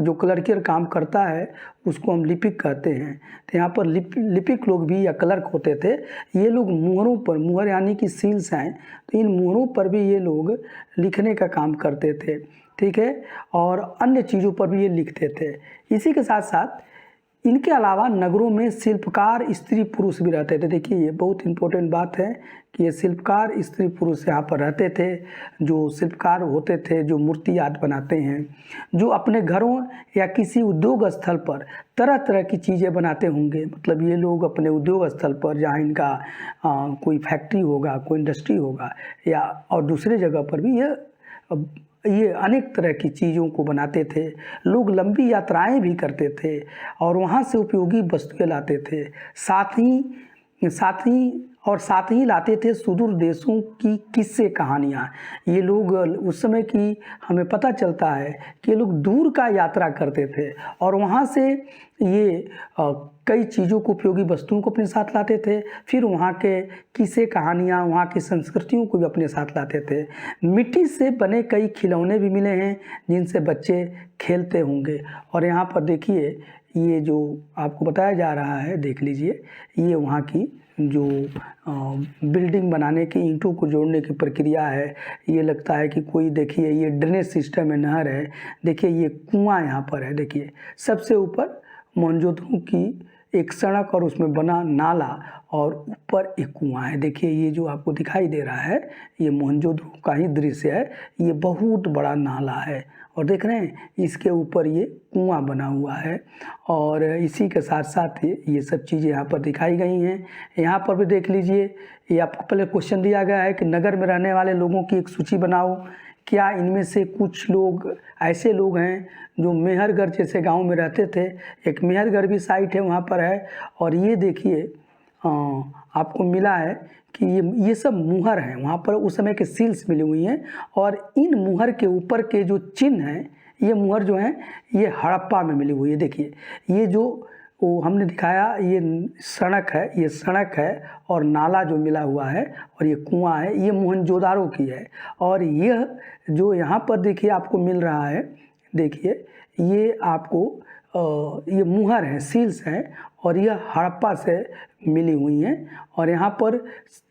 जो क्लर्कियल काम करता है उसको हम लिपिक कहते हैं। तो यहाँ पर लिपिक लोग भी या क्लर्क होते थे। ये लोग मुहरों पर, मुहर यानी कि सील्स हैं, तो इन मुहरों पर भी ये लोग लिखने का काम करते थे, ठीक है, और अन्य चीज़ों पर भी ये लिखते थे। इसी के साथ साथ इनके अलावा नगरों में शिल्पकार स्त्री पुरुष भी रहते थे। देखिए ये बहुत इम्पोर्टेंट बात है कि ये शिल्पकार स्त्री पुरुष यहाँ पर रहते थे। जो शिल्पकार होते थे, जो मूर्ति आदि बनाते हैं, जो अपने घरों या किसी उद्योग स्थल पर तरह तरह की चीज़ें बनाते होंगे। मतलब ये लोग अपने उद्योग स्थल पर, जहाँ इनका कोई फैक्ट्री होगा, कोई इंडस्ट्री होगा, या और दूसरे जगह पर भी ये अनेक तरह की चीज़ों को बनाते थे। लोग लंबी यात्राएं भी करते थे और वहाँ से उपयोगी वस्तुएं लाते थे। साथ ही लाते थे सुदूर देशों की किस्से कहानियाँ। ये लोग उस समय की हमें पता चलता है कि ये लोग दूर का यात्रा करते थे और वहाँ से ये कई चीज़ों को, उपयोगी वस्तुओं को अपने साथ लाते थे। फिर वहाँ के किस्से कहानियाँ, वहाँ की संस्कृतियों को भी अपने साथ लाते थे। मिट्टी से बने कई खिलौने भी मिले हैं जिनसे बच्चे खेलते होंगे। और यहाँ पर देखिए ये जो आपको बताया जा रहा है, देख लीजिए, ये वहाँ की जो बिल्डिंग बनाने की ईंटों को जोड़ने की प्रक्रिया है। ये लगता है कि कोई, देखिए ये ड्रेनेज सिस्टम है, नहर है। देखिए ये कुआं यहाँ पर है। देखिए सबसे ऊपर मोहनजोदड़ो की एक सड़क और उसमें बना नाला और ऊपर एक कुआं है। देखिए ये जो आपको दिखाई दे रहा है ये मोहनजोदड़ो का ही दृश्य है। ये बहुत बड़ा नाला है और देख रहे हैं इसके ऊपर ये कुआं बना हुआ है। और इसी के साथ साथ ये सब चीज़ें यहाँ पर दिखाई गई हैं। यहाँ पर भी देख लीजिए, ये आपको पहले क्वेश्चन दिया गया है कि नगर में रहने वाले लोगों की एक सूची बनाओ। क्या इनमें से कुछ लोग ऐसे लोग हैं जो मेहरगढ़ जैसे गांव में रहते थे? एक मेहरगढ़ भी साइट है वहाँ पर है। और ये देखिए आपको मिला है कि ये सब मुहर हैं, वहाँ पर उस समय के सील्स मिली हुई हैं। और इन मुहर के ऊपर के जो चिन्ह हैं, ये मुहर जो हैं ये हड़प्पा में मिली हुई है। देखिए ये जो वो हमने दिखाया, ये सड़क है, ये सड़क है और नाला जो मिला हुआ है और ये कुआं है, ये मोहनजोदाड़ो की है। और यह जो यहाँ पर देखिए आपको मिल रहा है, देखिए ये आपको ये मुहर है, सील्स हैं और यह हड़प्पा से मिली हुई हैं। और यहाँ पर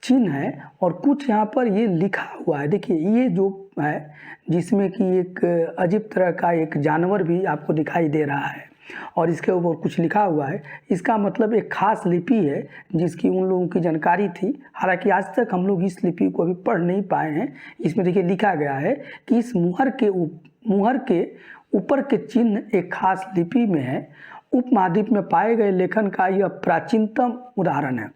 चिन्ह है और कुछ यहाँ पर ये लिखा हुआ है। देखिए ये जो है जिसमें कि एक अजीब तरह का एक जानवर भी आपको दिखाई दे रहा है और इसके ऊपर कुछ लिखा हुआ है। इसका मतलब एक खास लिपि है जिसकी उन लोगों की जानकारी थी। हालांकि आज तक हम लोग इस लिपि को अभी पढ़ नहीं पाए हैं। इसमें देखिए लिखा गया है कि इस मुहर के ऊपर के चिन्ह एक खास लिपि में है। उपमहाद्वीप में पाए गए लेखन का यह प्राचीनतम उदाहरण है।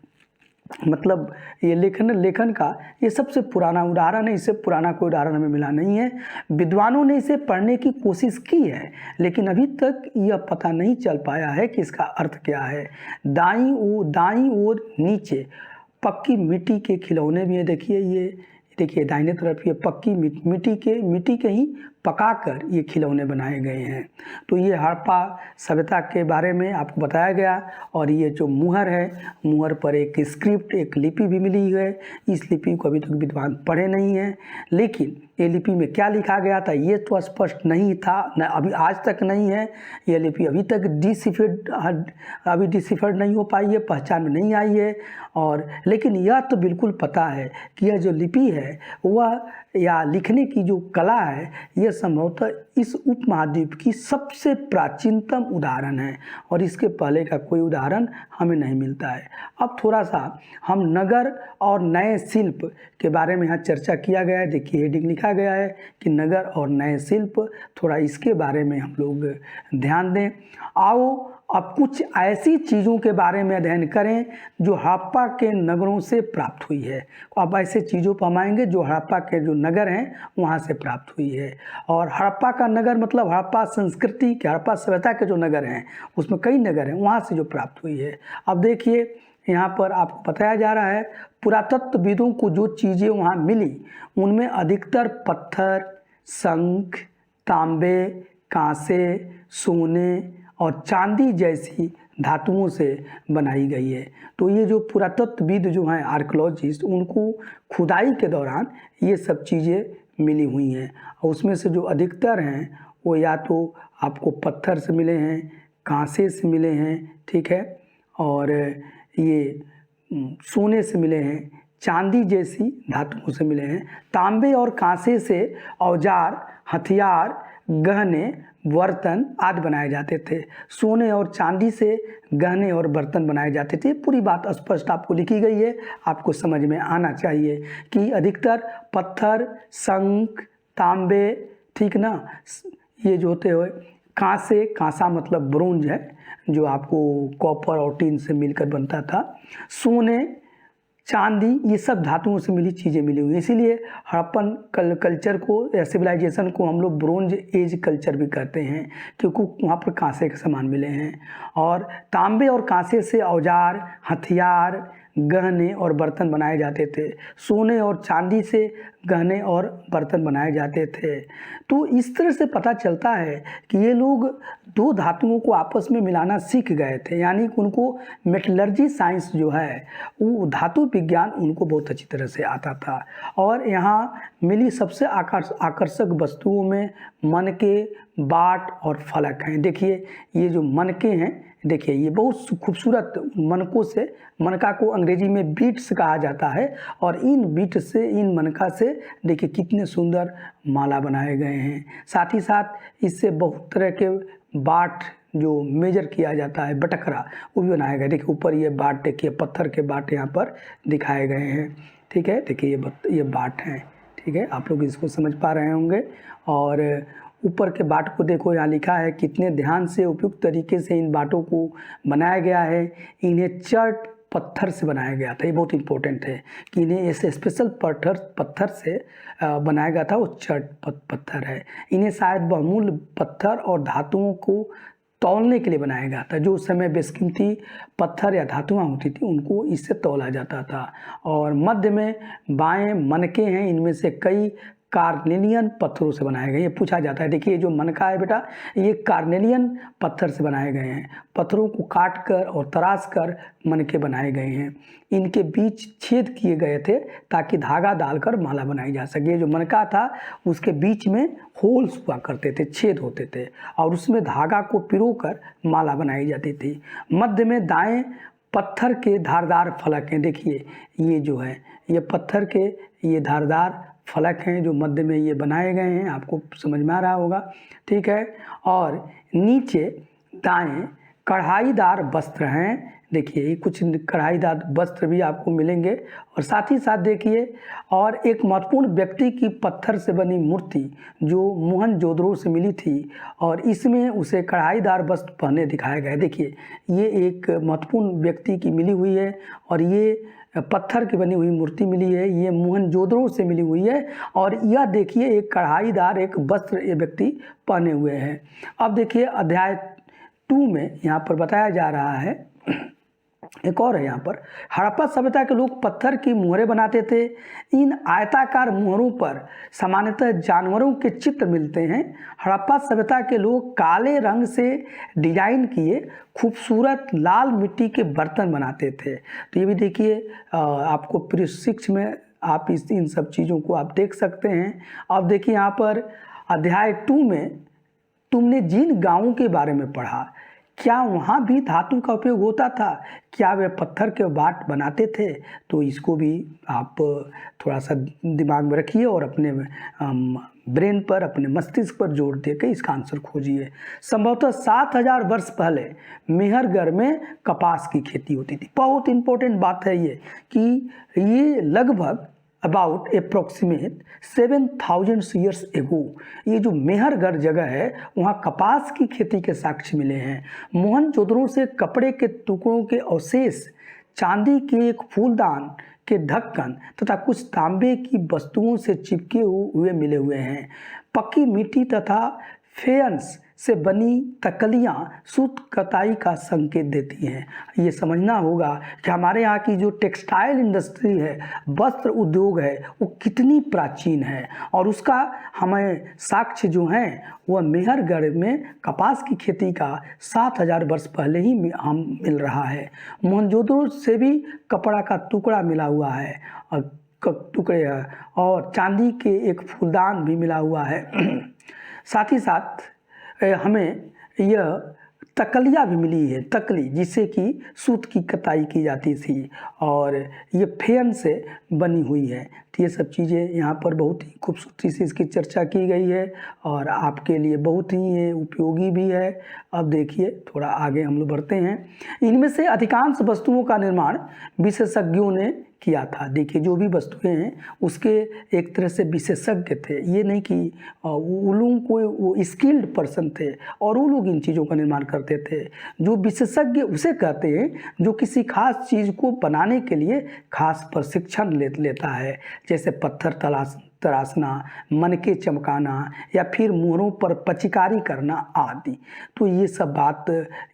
मतलब ये लेखन का ये सबसे पुराना उदाहरण है। इससे पुराना कोई उदाहरण हमें मिला नहीं है। विद्वानों ने इसे पढ़ने की कोशिश की है लेकिन अभी तक यह पता नहीं चल पाया है कि इसका अर्थ क्या है। दाईं ओर नीचे पक्की मिट्टी के खिलौने भी हैं। देखिए दाहिने तरफ ये पक्की मिट्टी के ही पकाकर ये खिलौने बनाए गए हैं। तो ये हड़प्पा सभ्यता के बारे में आपको बताया गया। और ये जो मुहर है, मुहर पर एक स्क्रिप्ट, एक लिपि भी मिली है। इस लिपि को अभी तक विद्वान पढ़े नहीं हैं, लेकिन ये लिपि में क्या लिखा गया था ये तो स्पष्ट नहीं था, न अभी आज तक नहीं है। ये लिपि अभी तक डिसिफर्ड नहीं हो पाई है, पहचान में नहीं आई है। और लेकिन यह तो बिल्कुल पता है कि यह जो लिपि है वह या लिखने की जो कला है यह संभवतः इस उपमहाद्वीप की सबसे प्राचीनतम उदाहरण है और इसके पहले का कोई उदाहरण हमें नहीं मिलता है। अब थोड़ा सा हम नगर और नए शिल्प के बारे में यहाँ चर्चा किया गया है। देखिए हेडिंग लिखा गया है कि नगर और नए शिल्प, थोड़ा इसके बारे में हम लोग ध्यान दें। आओ अब कुछ ऐसी चीज़ों के बारे में अध्ययन करें जो हड़प्पा के नगरों से प्राप्त हुई है। अब ऐसे चीज़ों पर हम आएंगे जो हड़प्पा के जो नगर हैं वहाँ से प्राप्त हुई है। और हड़प्पा का नगर मतलब हड़प्पा संस्कृति के, हड़प्पा सभ्यता के जो नगर हैं उसमें कई नगर हैं, वहाँ से जो प्राप्त हुई है। अब देखिए यहाँ पर आपको बताया जा रहा है पुरातत्वविदों को जो चीज़ें वहाँ मिली उनमें अधिकतर पत्थर, शंख, तांबे, कांसे, सोने और चांदी जैसी धातुओं से बनाई गई है। तो ये जो पुरातत्वविद जो हैं आर्कियोलॉजिस्ट, उनको खुदाई के दौरान ये सब चीज़ें मिली हुई हैं और उसमें से जो अधिकतर हैं वो या तो आपको पत्थर से मिले हैं, कांसे से मिले हैं, ठीक है, और ये सोने से मिले हैं, चांदी जैसी धातुओं से मिले हैं, तांबे और कांसे से औजार, हथियार, गहने, बर्तन आदि बनाए जाते थे। सोने और चांदी से गहने और बर्तन बनाए जाते थे। पूरी बात स्पष्ट आपको लिखी गई है, आपको समझ में आना चाहिए कि अधिकतर पत्थर, शंख, तांबे, ठीक ना, ये जो होते हुए कांसे, कांसा मतलब ब्रोंज है जो आपको कॉपर और टिन से मिलकर बनता था, सोने, चांदी, ये सब धातुओं से मिली चीज़ें मिली हुई, इसीलिए हड़प्पन कल्चर को या सिविलाइजेशन को हम लोग ब्रोंज एज कल्चर भी कहते हैं, क्योंकि वहाँ पर कांसे के सामान मिले हैं। और तांबे और कांसे से औजार, हथियार, गहने और बर्तन बनाए जाते थे। सोने और चांदी से गहने और बर्तन बनाए जाते थे। तो इस तरह से पता चलता है कि ये लोग दो धातुओं को आपस में मिलाना सीख गए थे, यानी कि उनको मेटलर्जी साइंस जो है, वो धातु विज्ञान उनको बहुत अच्छी तरह से आता था। और यहाँ मिली सबसे आकर्षक वस्तुओं में मनके, बाट और फलक हैं। देखिए ये जो मनके हैं, देखिए ये बहुत खूबसूरत मनकों से, मनका को अंग्रेजी में बीट्स कहा जाता है, और इन बीट से, इन मनका से देखिए कितने सुंदर माला बनाए गए हैं। साथ ही साथ इससे बहुत तरह के बाट जो मेजर किया जाता है, बटखरा, वो भी बनाया गया। देखिए ऊपर ये बाट, देखिए पत्थर के बाट यहाँ पर दिखाए गए हैं, ठीक है। देखिए ये बाट हैं, ठीक है, आप लोग इसको समझ पा रहे होंगे। और ऊपर के बाट को देखो, यहाँ लिखा है कितने ध्यान से उपयुक्त तरीके से इन बाटों को बनाया गया है। इन्हें चट पत्थर से बनाया गया था, ये बहुत इंपॉर्टेंट है कि इन्हें ऐसे स्पेशल पत्थर से बनाया गया था, वो चट पत्थर है। इन्हें शायद बहुमूल्य पत्थर और धातुओं को तौलने के लिए बनाया गया था। जो उस समय बेशकीमती पत्थर या धातुआं होती थी उनको इससे तौला जाता था। और मध्य में बाएं मनके हैं, इनमें से कई कार्नेलियन पत्थरों से बनाए गए। ये पूछा जाता है, देखिए जो मनका है बेटा, ये कार्नेलियन पत्थर से बनाए गए हैं। पत्थरों को काट कर और तराश कर मनके बनाए गए हैं। इनके बीच छेद किए गए थे ताकि धागा डालकर माला बनाई जा सके। जो मनका था उसके बीच में होल्स हुआ करते थे, छेद होते थे, और उसमें धागा को पिरोकर माला बनाई जाती थी। मध्य में दाएं पत्थर के धारदार फलक हैं। देखिए ये जो है, ये पत्थर के ये धारदार फलक हैं जो मध्य में ये बनाए गए हैं, आपको समझ में आ रहा होगा, ठीक है। और नीचे दाएं कढ़ाईदार वस्त्र हैं। देखिए कुछ कढ़ाईदार वस्त्र भी आपको मिलेंगे। और साथ ही साथ देखिए, और एक महत्वपूर्ण व्यक्ति की पत्थर से बनी मूर्ति जो मोहनजोदड़ो से मिली थी, और इसमें उसे कढ़ाईदार वस्त्र पहने दिखाया गया है। देखिए ये एक महत्वपूर्ण व्यक्ति की मिली हुई है, और ये पत्थर की बनी हुई मूर्ति मिली है, ये मोहनजोदड़ो से मिली हुई है। और यह देखिए एक कढ़ाईदार एक वस्त्र ये व्यक्ति पहने हुए हैं। अब देखिए अध्याय 2 में यहाँ पर बताया जा रहा है, एक और है यहाँ पर, हड़प्पा सभ्यता के लोग पत्थर की मुहरें बनाते थे। इन आयताकार मुहरों पर सामान्यतः जानवरों के चित्र मिलते हैं। हड़प्पा सभ्यता के लोग काले रंग से डिजाइन किए खूबसूरत लाल मिट्टी के बर्तन बनाते थे। तो ये भी देखिए आपको प्रशिक्षण में आप इन सब चीज़ों को आप देख सकते हैं। अब देखिए यहाँ पर अध्याय 2 में तुमने जिन गांवों के बारे में पढ़ा, क्या वहाँ भी धातु का उपयोग होता था? क्या वे पत्थर के बाट बनाते थे? तो इसको भी आप थोड़ा सा दिमाग में रखिए और अपने ब्रेन पर, अपने मस्तिष्क पर जोर देकर इसका आंसर खोजिए। संभवतः 7000 वर्ष पहले मेहरगढ़ में कपास की खेती होती थी। बहुत इंपॉर्टेंट बात है ये कि ये लगभग अबाउट अप्रोक्सीमेट 7000 ईयर्स एगो ये जो मेहरगढ़ जगह है वहाँ कपास की खेती के साक्ष्य मिले हैं। मोहनजोदड़ो से कपड़े के टुकड़ों के अवशेष, चांदी के एक फूलदान के ढक्कन तथा कुछ तांबे की वस्तुओं से चिपके हुए मिले हुए हैं। पक्की मिट्टी तथा फेयंस से बनी तकलियाँ सूत कताई का संकेत देती हैं। ये समझना होगा कि हमारे यहाँ की जो टेक्सटाइल इंडस्ट्री है, वस्त्र उद्योग है, वो कितनी प्राचीन है और उसका हमें साक्ष्य जो हैं वह मेहरगढ़ में कपास की खेती का 7000 वर्ष पहले ही हम मिल रहा है। मोहनजोदड़ो से भी कपड़ा का टुकड़ा मिला हुआ है और टुकड़े हैं और चांदी के एक फूलदान भी मिला हुआ है। साथ ही साथ हमें यह तकलिया भी मिली है, तकली जिससे कि सूत की कताई की जाती थी और ये फेयन से बनी हुई है। तो ये सब चीज़ें यहाँ पर बहुत ही खूबसूरती से इसकी चर्चा की गई है और आपके लिए बहुत ही ये उपयोगी भी है। अब देखिए थोड़ा आगे हम लोग बढ़ते हैं। इनमें से अधिकांश वस्तुओं का निर्माण विशेषज्ञों ने किया था। देखिए जो भी वस्तुएं हैं उसके एक तरह से विशेषज्ञ थे, ये नहीं कि वो लोग कोई वो स्किल्ड पर्सन थे और वो लोग इन चीज़ों का निर्माण करते थे। जो विशेषज्ञ उसे कहते हैं जो किसी खास चीज़ को बनाने के लिए खास प्रशिक्षण लेता है, जैसे पत्थर तराशना, मनके चमकाना या फिर मोहरों पर पचिकारी करना आदि। तो ये सब बात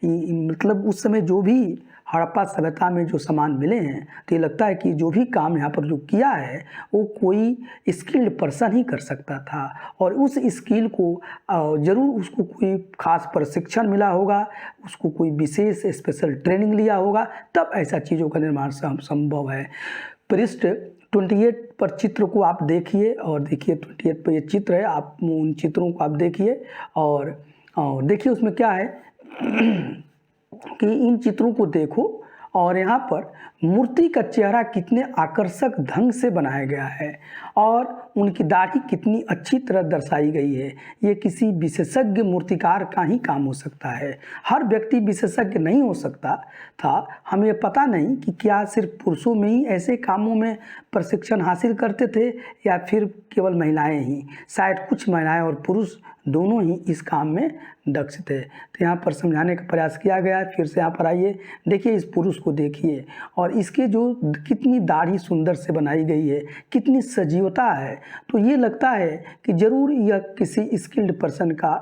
मतलब उस समय जो भी हड़प्पा सभ्यता में जो सामान मिले हैं तो ये लगता है कि जो भी काम यहाँ पर जो किया है वो कोई स्किल्ड पर्सन ही कर सकता था और उस स्किल को ज़रूर उसको कोई खास प्रशिक्षण मिला होगा, उसको कोई विशेष स्पेशल ट्रेनिंग लिया होगा, तब ऐसा चीज़ों का निर्माण संभव है। पृष्ठ 28 पर चित्र को आप देखिए और देखिए 28 पर ये चित्र है, आप उन चित्रों को आप देखिए और देखिए उसमें क्या है कि इन चित्रों को देखो और यहाँ पर मूर्ति का चेहरा कितने आकर्षक ढंग से बनाया गया है और उनकी दाढ़ी कितनी अच्छी तरह दर्शाई गई है। ये किसी विशेषज्ञ मूर्तिकार का ही काम हो सकता है, हर व्यक्ति विशेषज्ञ नहीं हो सकता था। हमें पता नहीं कि क्या सिर्फ पुरुषों में ही ऐसे कामों में प्रशिक्षण हासिल करते थे या फिर केवल महिलाएं ही। शायद कुछ महिलाएं और पुरुष दोनों ही इस काम में दक्ष थे। तो यहाँ पर समझाने का प्रयास किया गया है। फिर से यहाँ पर आइए, देखिए इस पुरुष को देखिए और इसके जो कितनी दाढ़ी सुंदर से बनाई गई है, कितनी सजीवता है। तो ये लगता है कि ज़रूर यह किसी स्किल्ड पर्सन का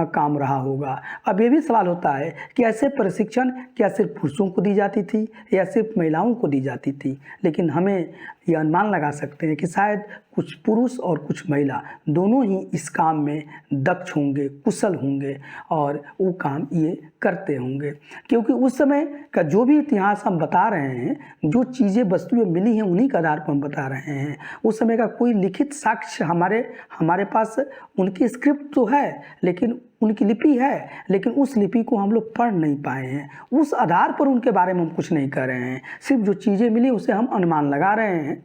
काम रहा होगा। अब ये भी सवाल होता है कि ऐसे प्रशिक्षण क्या सिर्फ पुरुषों को दी जाती थी या सिर्फ महिलाओं को दी जाती थी। लेकिन हमें यह अनुमान लगा सकते हैं कि शायद कुछ पुरुष और कुछ महिला दोनों ही इस काम में दक्ष होंगे, कुशल होंगे और वो काम ये करते होंगे, क्योंकि उस समय का जो भी इतिहास हम बता रहे हैं, जो चीज़ें वस्तुएं मिली हैं उन्हीं के आधार पर हम बता रहे हैं। उस समय का कोई लिखित साक्ष्य हमारे पास उनकी स्क्रिप्ट तो है, लेकिन उनकी लिपि है, लेकिन उस लिपि को हम लोग पढ़ नहीं पाए हैं। उस आधार पर उनके बारे में हम कुछ नहीं कर रहे हैं, सिर्फ जो चीज़ें मिली उसे हम अनुमान लगा रहे हैं।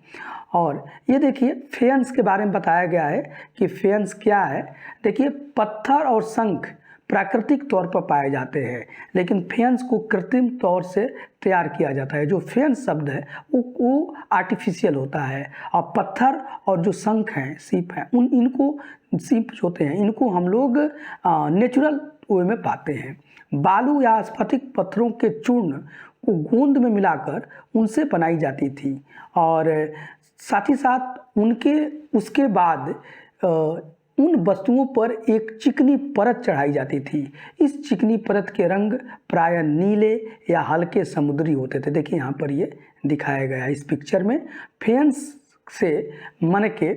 और ये देखिए फेयंस के बारे में बताया गया है कि फेयंस क्या है। देखिए पत्थर और शंख प्राकृतिक तौर पर पाए जाते हैं, लेकिन फेयंस को कृत्रिम तौर से तैयार किया जाता है। जो फेयंस शब्द है वो आर्टिफिशियल होता है और पत्थर और जो शंख हैं, सीप हैं, इनको सीप होते हैं, इनको हम लोग नेचुरल वे में पाते हैं। बालू या स्फटिक पत्थरों के चूर्ण को गोंद में मिलाकर उनसे बनाई जाती थी और साथ ही साथ उसके बाद उन वस्तुओं पर एक चिकनी परत चढ़ाई जाती थी। इस चिकनी परत के रंग प्रायः नीले या हल्के समुद्री होते थे। देखिए यहाँ पर ये दिखाया गया है इस पिक्चर में। फेयंस से मनके,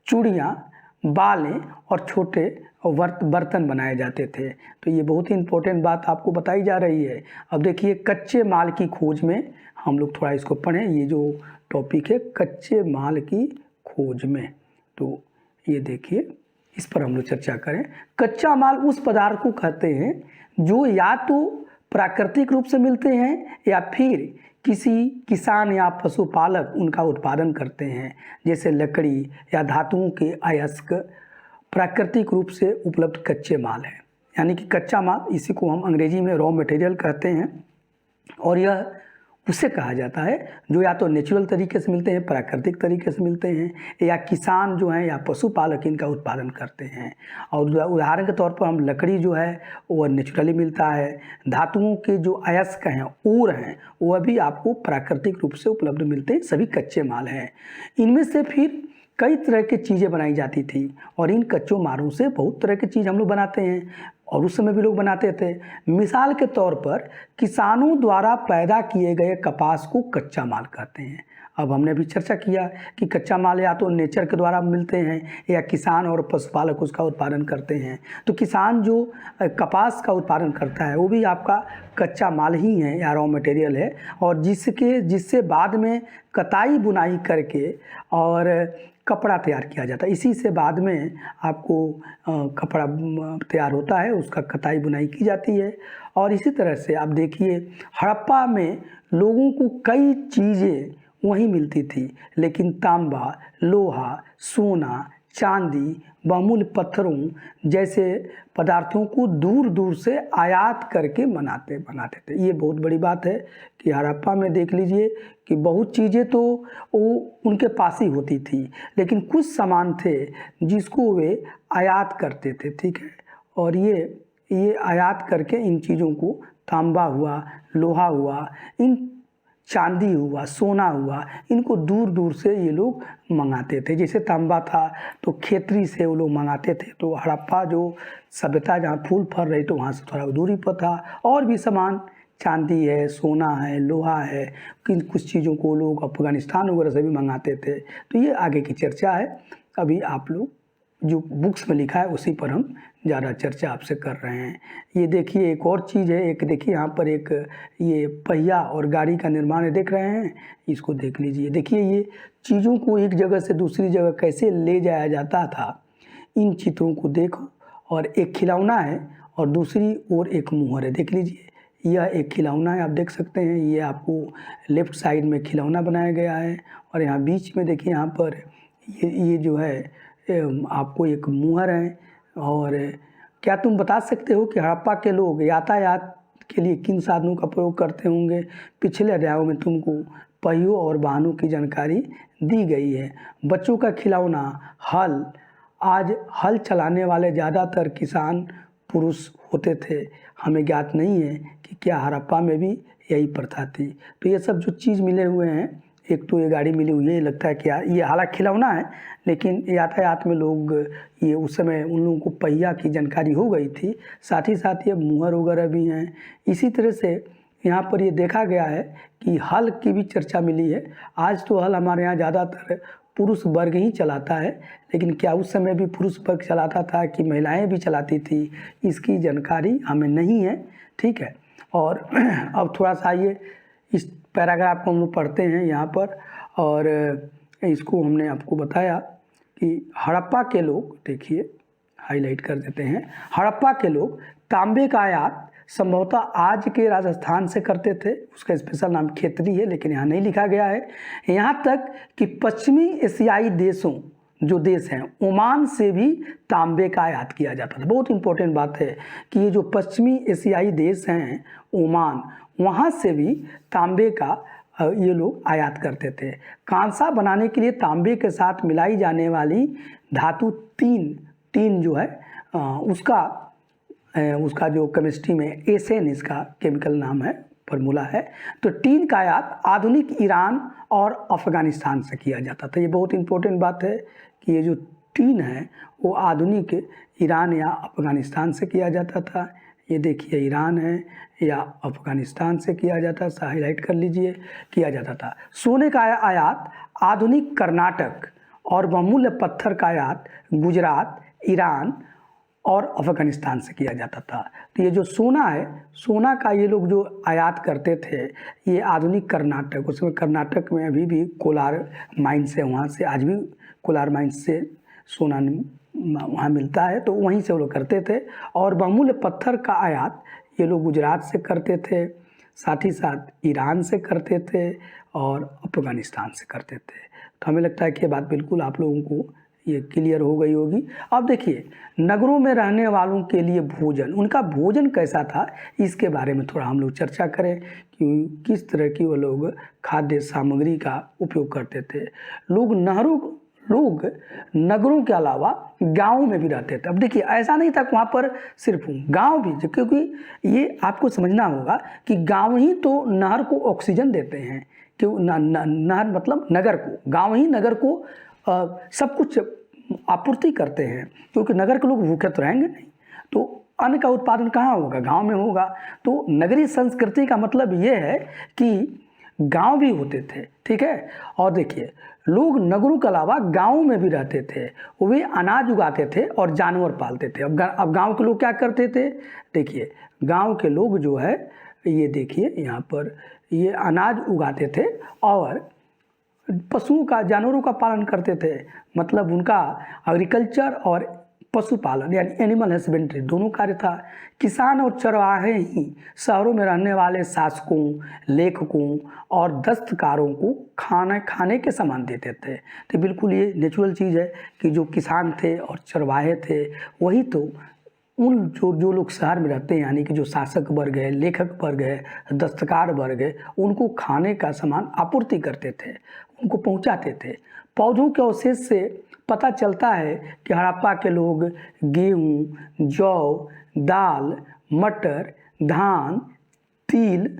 चूड़ियाँ, बालें और छोटे बर्तन बनाए जाते थे। तो ये बहुत ही इम्पोर्टेंट बात आपको बताई जा रही है। अब देखिए कच्चे माल की खोज में हम लोग थोड़ा इसको पढ़ें। ये जो टॉपिक है कच्चे माल की खोज में, तो ये देखिए इस पर हम लोग चर्चा करें। कच्चा माल उस पदार्थ को कहते हैं जो या तो प्राकृतिक रूप से मिलते हैं या फिर किसी किसान या पशुपालक उनका उत्पादन करते हैं, जैसे लकड़ी या धातुओं के अयस्क प्राकृतिक रूप से उपलब्ध कच्चे माल हैं। यानी कि कच्चा माल, इसी को हम अंग्रेजी में रॉ मटेरियल कहते हैं और यह उसे कहा जाता है जो या तो नेचुरल तरीके से मिलते हैं, प्राकृतिक तरीके से मिलते हैं, या किसान जो हैं या पशुपालक इनका उत्पादन करते हैं। और उदाहरण के तौर पर हम लकड़ी जो है वह नेचुरली मिलता है। धातुओं के जो अयस्क हैं, ओर हैं, वह भी आपको प्राकृतिक रूप से उपलब्ध मिलते हैं। सभी कच्चे माल हैं। इनमें से फिर कई तरह की चीज़ें बनाई जाती थी और इन कच्चों मालों से बहुत तरह की चीज़ हम लोग बनाते हैं और उस समय भी लोग बनाते थे। मिसाल के तौर पर किसानों द्वारा पैदा किए गए कपास को कच्चा माल कहते हैं। अब हमने अभी चर्चा किया कि कच्चा माल या तो नेचर के द्वारा मिलते हैं या किसान और पशुपालक उसका उत्पादन करते हैं। तो किसान जो कपास का उत्पादन करता है वो भी आपका कच्चा माल ही है या रॉ मटेरियल है, और जिससे बाद में कताई बुनाई करके और कपड़ा तैयार किया जाता है। इसी से बाद में आपको कपड़ा तैयार होता है, उसका कताई बुनाई की जाती है। और इसी तरह से आप देखिए हड़प्पा में लोगों को कई चीज़ें वहीं मिलती थी, लेकिन तांबा, लोहा, सोना, चांदी, बहुमूल्य पत्थरों जैसे पदार्थों को दूर दूर से आयात करके बनाते थे। ये बहुत बड़ी बात है कि हड़प्पा में देख लीजिए कि बहुत चीज़ें तो वो उनके पास ही होती थी, लेकिन कुछ सामान थे जिसको वे आयात करते थे, ठीक है। और ये आयात करके इन चीज़ों को, तांबा हुआ, लोहा हुआ, इन चांदी हुआ, सोना हुआ, इनको दूर दूर से ये लोग मंगाते थे। जैसे तांबा था तो खेतरी से वो लोग मंगाते थे, तो हड़प्पा जो सभ्यता जहाँ फूल फल रही तो वहाँ से थोड़ा दूरी पर था। और भी सामान, चांदी है, सोना है, लोहा है, कुछ चीज़ों को लोग अफ़गानिस्तान वगैरह से भी मंगाते थे। तो ये आगे की चर्चा है, अभी आप लोग जो बुक्स में लिखा है उसी पर हम ज़्यादा चर्चा आपसे कर रहे हैं। ये देखिए एक और चीज़ है, एक देखिए यहाँ पर एक ये पहिया और गाड़ी का निर्माण है, देख रहे हैं, इसको देख लीजिए। देखिए ये चीज़ों को एक जगह से दूसरी जगह कैसे ले जाया जाता था, इन चित्रों को देखो। और एक खिलौना है और दूसरी ओर एक मुहर है, देख लीजिए। यह एक खिलौना है, आप देख सकते हैं, ये आपको लेफ़्ट साइड में खिलौना बनाया गया है और यहाँ बीच में देखिए यहाँ पर ये जो है आपको एक मुहर है। और क्या तुम बता सकते हो कि हड़प्पा के लोग यातायात के लिए किन साधनों का प्रयोग करते होंगे? पिछले अध्यायों में तुमको पहियों और वाहनों की जानकारी दी गई है। बच्चों का खिलौना हल, आज हल चलाने वाले ज़्यादातर किसान पुरुष होते थे। हमें ज्ञात नहीं है कि क्या हड़प्पा में भी यही प्रथा थी। तो ये सब जो चीज़ मिले हुए हैं, एक तो ये गाड़ी मिली हुई है, लगता है कि ये हालांकि खिलौना है, लेकिन यातायात में लोग ये उस समय उन लोगों को पहिया की जानकारी हो गई थी। साथ ही साथ ये मुहर वगैरह भी हैं। इसी तरह से यहाँ पर ये देखा गया है कि हल की भी चर्चा मिली है। आज तो हल हमारे यहाँ ज़्यादातर पुरुष वर्ग ही चलाता है, लेकिन क्या उस समय भी पुरुष वर्ग चलाता था कि महिलाएं भी चलाती थी, इसकी जानकारी हमें नहीं है, ठीक है। और अब थोड़ा सा ये इस पैराग्राफ को हम लोग पढ़ते हैं यहाँ पर, और इसको हमने आपको बताया कि हड़प्पा के लोग, देखिए हाईलाइट कर देते हैं, हड़प्पा के लोग तांबे का आयात संभवतः आज के राजस्थान से करते थे। उसका स्पेशल नाम खेतरी है, लेकिन यहाँ नहीं लिखा गया है। यहाँ तक कि पश्चिमी एशियाई देशों, जो देश हैं, ओमान से भी तांबे का आयात किया जाता था। बहुत इंपॉर्टेंट बात है कि ये जो पश्चिमी एशियाई देश हैं, ओमान, वहाँ से भी तांबे का ये लोग आयात करते थे। कांसा बनाने के लिए तांबे के साथ मिलाई जाने वाली धातु टीन जो है उसका जो केमिस्ट्री में एसेन इसका केमिकल नाम है, फार्मूला है। तो टीन का आयात आधुनिक ईरान और अफ़गानिस्तान से किया जाता था। ये बहुत इंपॉर्टेंट बात है कि ये जो टीन है वो आधुनिक ईरान या अफ़गानिस्तान से किया जाता था। ये देखिए ईरान है या अफ़गानिस्तान से किया जाता, हाईलाइट कर लीजिए, किया जाता था। सोने का आयात आधुनिक कर्नाटक और बहुमूल्य पत्थर का आयात गुजरात, ईरान और अफ़गानिस्तान से किया जाता था। तो ये जो सोना है, सोना का ये लोग जो आयात करते थे, ये आधुनिक कर्नाटक, उसमें कर्नाटक में अभी भी कोलार माइंस है, वहाँ से आज भी कोलार माइंस से सोना वहाँ मिलता है, तो वहीं से वो लोग करते थे। और बहुमूल्य पत्थर का आयात ये लोग गुजरात से करते थे, साथ ही साथ ईरान से करते थे और अफ़गानिस्तान से करते थे। तो हमें लगता है कि ये बात बिल्कुल आप लोगों को ये क्लियर हो गई होगी। अब देखिए नगरों में रहने वालों के लिए भोजन, उनका भोजन कैसा था, इसके बारे में थोड़ा हम लोग चर्चा करें कि किस तरह की वो लोग खाद्य सामग्री का उपयोग करते थे। लोग नगरों के अलावा गाँव में भी रहते थे। अब देखिए ऐसा नहीं था वहाँ पर सिर्फ गांव भी, क्योंकि ये आपको समझना होगा कि गांव ही तो नहर को ऑक्सीजन देते हैं, कि नहर मतलब नगर को, गांव ही नगर को सब कुछ आपूर्ति करते हैं, क्योंकि नगर के लोग भूखे तो रहेंगे नहीं, तो अन्न का उत्पादन कहाँ होगा? गांव में होगा। तो नगरीय संस्कृति का मतलब ये है कि गांव भी होते थे, ठीक है। और देखिए, लोग नगरों के अलावा गाँव में भी रहते थे, वे अनाज उगाते थे और जानवर पालते थे। अब गांव के लोग क्या करते थे? देखिए, गांव के लोग जो है, ये देखिए यहाँ पर, ये अनाज उगाते थे और पशुओं का, जानवरों का पालन करते थे। मतलब उनका एग्रीकल्चर और पशुपालन यानी एनिमल हस्बेंड्री दोनों कार्य था। किसान और चरवाहे ही शहरों में रहने वाले शासकों, लेखकों और दस्तकारों को खाने के सामान देते थे। तो बिल्कुल ये नेचुरल चीज़ है कि जो किसान थे और चरवाहे थे, वही तो उन जो लोग शहर में रहते हैं, यानी कि जो शासक वर्ग है, लेखक वर्ग है, दस्तकार वर्ग है, उनको खाने का सामान आपूर्ति करते थे, उनको पहुंचाते थे। पौधों के अवशेष से पता चलता है कि हड़प्पा के लोग गेहूँ, जौ, दाल, मटर, धान, तिल,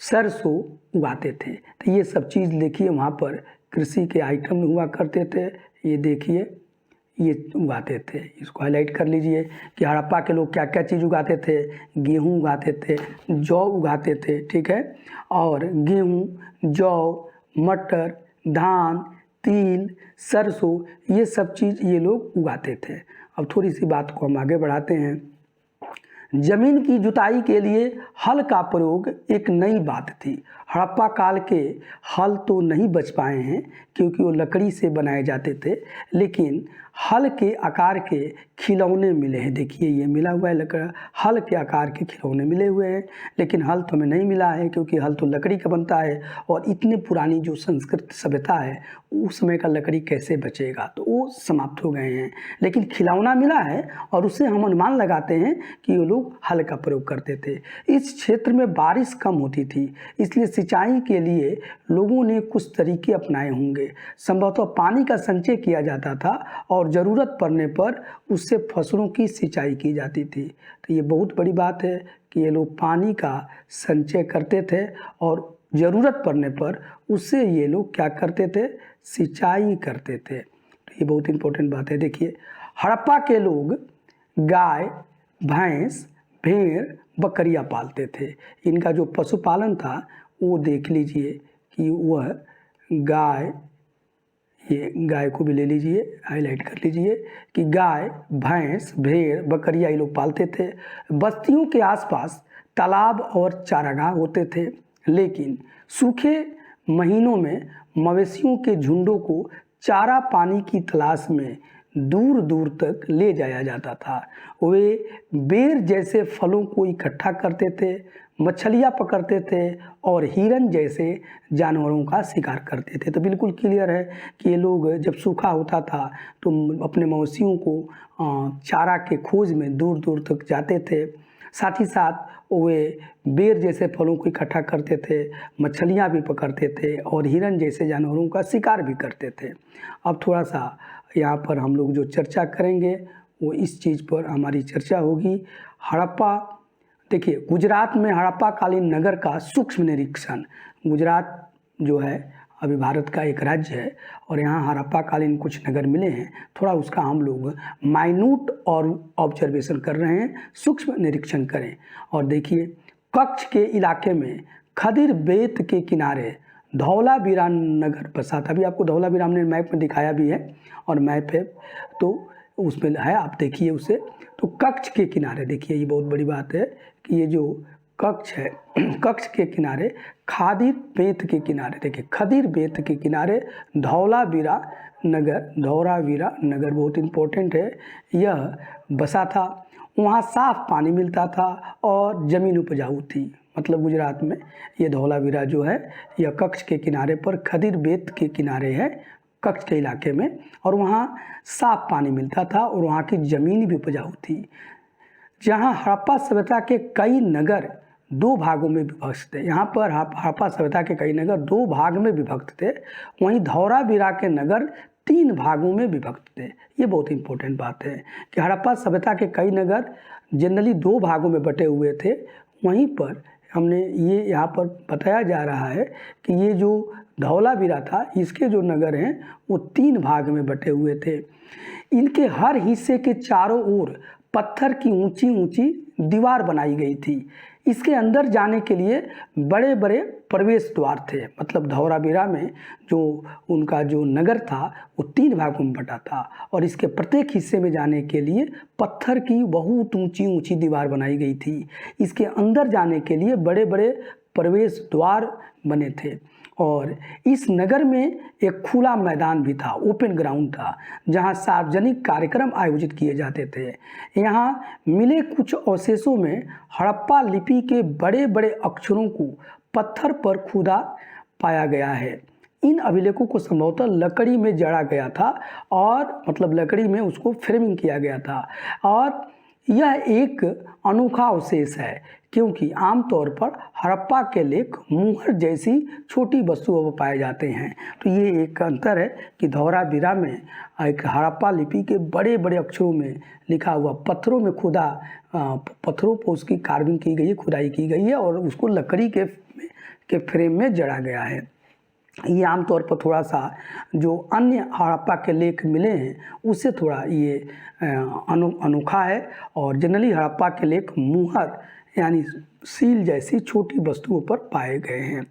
सरसों उगाते थे। तो ये सब चीज़ देखिए वहाँ पर कृषि के आइटम हुआ करते थे। ये देखिए, ये उगाते थे। इसको हाईलाइट कर लीजिए कि हड़प्पा के लोग क्या क्या चीज़ उगाते थे। गेहूँ उगाते थे, जौ उगाते थे, ठीक है। और गेहूँ, जौ, मटर, धान, तिल, सरसों, ये सब चीज़ ये लोग उगाते थे। अब थोड़ी सी बात को हम आगे बढ़ाते हैं। जमीन की जुताई के लिए हल का प्रयोग एक नई बात थी। हड़प्पा काल के हल तो नहीं बच पाए हैं क्योंकि वो लकड़ी से बनाए जाते थे, लेकिन हल के आकार के खिलौने मिले हैं। देखिए, ये मिला हुआ है, हल के आकार के खिलौने मिले हुए हैं, लेकिन हल तो हमें नहीं मिला है क्योंकि हल तो लकड़ी का बनता है। और इतनी पुरानी जो संस्कृत सभ्यता है, उस समय का लकड़ी कैसे बचेगा, तो वो समाप्त हो गए हैं। लेकिन खिलौना मिला है और उससे हम अनुमान लगाते हैं कि ये लोग हल का प्रयोग करते थे। इस क्षेत्र में बारिश कम होती थी, इसलिए सिंचाई के लिए लोगों ने कुछ तरीके अपनाए होंगे। संभवतः पानी का संचय किया जाता था और ज़रूरत पड़ने पर उससे फसलों की सिंचाई की जाती थी। तो ये बहुत बड़ी बात है कि ये लोग पानी का संचय करते थे और ज़रूरत पड़ने पर उससे ये लोग क्या करते थे? सिंचाई करते थे। तो ये बहुत इम्पोर्टेंट बात है। देखिए, हड़प्पा के लोग गाय, भैंस, भेड़, बकरियां पालते थे। इनका जो पशुपालन था वो देख लीजिए कि वह गाय, ये गाय को भी ले लीजिए, हाईलाइट कर लीजिए कि गाय, भैंस, भेड़, बकरियां ये लोग पालते थे। बस्तियों के आसपास तालाब और चारागाह होते थे, लेकिन सूखे महीनों में मवेशियों के झुंडों को चारा पानी की तलाश में दूर दूर तक ले जाया जाता था। वे बेर जैसे फलों को इकट्ठा करते थे, मछलियाँ पकड़ते थे और हिरन जैसे जानवरों का शिकार करते थे। तो बिल्कुल क्लियर है कि ये लोग जब सूखा होता था तो अपने मवेशियों को चारा के खोज में दूर दूर तक जाते थे। साथ ही साथ वे बेर जैसे फलों को इकट्ठा करते थे, मछलियाँ भी पकड़ते थे और हिरन जैसे जानवरों का शिकार भी करते थे। अब थोड़ा सा यहाँ पर हम लोग जो चर्चा करेंगे वो इस चीज़ पर हमारी चर्चा होगी। हड़प्पा, देखिए, गुजरात में हड़प्पा कालीन नगर का सूक्ष्म निरीक्षण। गुजरात जो है अभी भारत का एक राज्य है और यहाँ हड़प्पा कालीन कुछ नगर मिले हैं। थोड़ा उसका हम लोग माइन्यूट और ऑब्जर्वेशन कर रहे हैं, सूक्ष्म निरीक्षण करें। और देखिए, कच्छ के इलाके में खदिर बेत के किनारे धौलावीरा नगर बसा था। अभी आपको धौलावीरा हमने मैप में दिखाया भी है और मैप है तो उसमें है, आप देखिए उसे। तो कच्छ के किनारे, देखिए ये बहुत बड़ी बात है कि ये जो कच्छ है, कच्छ के किनारे खदिर बेत के किनारे, देखिए खदिर बेत के किनारे धौलावीरा नगर बहुत इम्पोर्टेंट है, यह बसा था। वहाँ साफ पानी मिलता था और ज़मीन उपजाऊ थी। मतलब गुजरात में ये धौलावीरा जो है यह कच्छ के किनारे पर खदिर बेत के किनारे है, कच्छ के इलाके में, और वहाँ साफ पानी मिलता था और वहाँ की ज़मीन भी उपजाऊ थी। जहाँ हड़प्पा सभ्यता के कई नगर दो भागों में विभक्त थे, यहाँ पर हड़प्पा सभ्यता के कई नगर दो भाग में विभक्त थे, वहीं धौलावीरा के नगर 3 भागों में विभक्त थे। ये बहुत इंपॉर्टेंट बात है कि हड़प्पा सभ्यता के कई नगर जनरली 2 भागों में बटे हुए थे। वहीं पर हमने ये यहाँ पर बताया जा रहा है कि ये जो धौलावीरा था, इसके जो नगर हैं वो 3 भाग में बटे हुए थे। इनके हर हिस्से के चारों ओर पत्थर की ऊंची ऊंची दीवार बनाई गई थी। इसके अंदर जाने के लिए बड़े बड़े प्रवेश द्वार थे। मतलब धौलावीरा में जो उनका जो नगर था वो 3 भागों में बटा था और इसके प्रत्येक हिस्से में जाने के लिए पत्थर की बहुत ऊंची ऊंची दीवार बनाई गई थी। इसके अंदर जाने के लिए बड़े बड़े प्रवेश द्वार बने थे और इस नगर में एक खुला मैदान भी था, ओपन ग्राउंड था, जहां सार्वजनिक कार्यक्रम आयोजित किए जाते थे। यहां मिले कुछ अवशेषों में हड़प्पा लिपि के बड़े बड़े अक्षरों को पत्थर पर खुदा पाया गया है। इन अभिलेखों को संभवतः लकड़ी में जड़ा गया था और मतलब लकड़ी में उसको फ्रेमिंग किया गया था और यह एक अनोखा अवशेष है क्योंकि आमतौर पर हड़प्पा के लेख मुहर जैसी छोटी वस्तुओं पर पाए जाते हैं। तो ये एक अंतर है कि धौलावीरा में एक हड़प्पा लिपि के बड़े बड़े अक्षरों में लिखा हुआ पत्थरों में खुदा पत्थरों पर उसकी कार्विंग की गई है, खुदाई की गई है और उसको लकड़ी के फ्रेम में जड़ा गया है। ये आमतौर पर थोड़ा सा जो अन्य हड़प्पा के लेख मिले हैं उससे थोड़ा ये अनोखा है और जनरली हड़प्पा के लेख मुहर यानी सील जैसी छोटी वस्तुओं पर पाए गए हैं।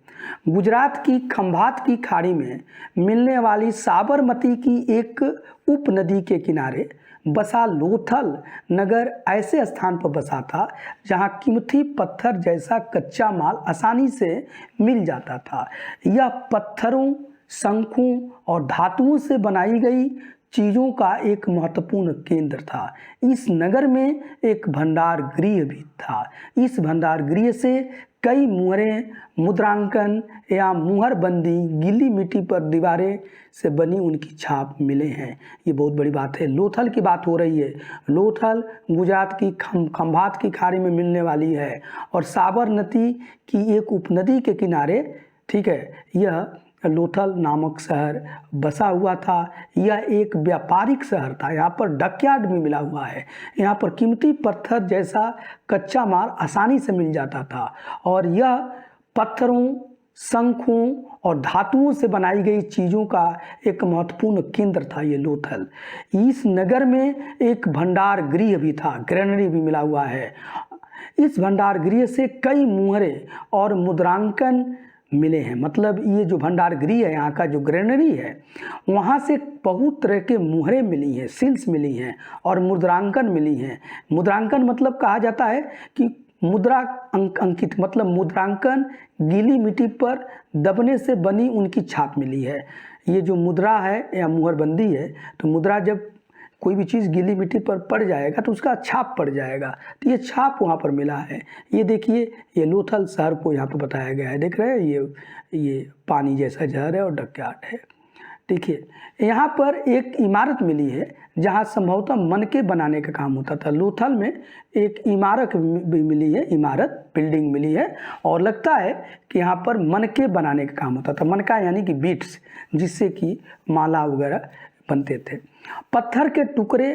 गुजरात की खंभात की खाड़ी में मिलने वाली साबरमती की एक उपनदी के किनारे बसा लोथल नगर ऐसे स्थान पर बसा था जहां कीमती पत्थर जैसा कच्चा माल आसानी से मिल जाता था। यह पत्थरों, शंखों और धातुओं से बनाई गई चीज़ों का एक महत्वपूर्ण केंद्र था। इस नगर में एक भंडार गृह भी था। इस भंडार गृह से कई मुहरें, मुद्रांकन या मुहरबंदी गीली मिट्टी पर दीवारें से बनी उनकी छाप मिले हैं। ये बहुत बड़ी बात है। लोथल की बात हो रही है। लोथल गुजरात की खंभात की खाड़ी में मिलने वाली है और साबरमती की एक उपनदी के किनारे, ठीक है, यह लोथल नामक शहर बसा हुआ था। यह एक व्यापारिक शहर था। यहाँ पर डकयार्ड भी मिला हुआ है। यहाँ पर कीमती पत्थर जैसा कच्चा माल आसानी से मिल जाता था और यह पत्थरों, शंखों और धातुओं से बनाई गई चीज़ों का एक महत्वपूर्ण केंद्र था ये लोथल। इस नगर में एक भंडार गृह भी था, ग्रेनरी भी मिला हुआ है। इस भंडार गृह से कई मुहरें और मुद्रांकन मिले हैं। मतलब ये जो भंडार गृह है, यहाँ का जो ग्रेनरी है, वहाँ से बहुत तरह के मुहरें मिली हैं, सील्स मिली हैं और मुद्रांकन मिली हैं। मुद्रांकन मतलब कहा जाता है कि मुद्रा अंकित, मतलब मुद्रांकन गीली मिट्टी पर दबने से बनी उनकी छाप मिली है। ये जो मुद्रा है या मुहरबंदी है, तो मुद्रा जब कोई भी चीज़ गीली मिट्टी पर पड़ जाएगा तो उसका छाप पड़ जाएगा, तो ये छाप वहाँ पर मिला है। ये देखिए, ये लोथल शहर को यहाँ पर बताया गया है। देख रहे हैं, ये पानी जैसा शहर है और डकयार्ड है। देखिए, यहाँ पर एक इमारत मिली है जहाँ संभवतः मनके बनाने का काम होता था। लोथल में एक इमारत भी मिली है, इमारत बिल्डिंग मिली है और लगता है कि यहाँ पर मनके बनाने का काम होता था। मनका यानी कि बीट्स, जिससे कि माला वगैरह बनते थे। पत्थर के टुकड़े,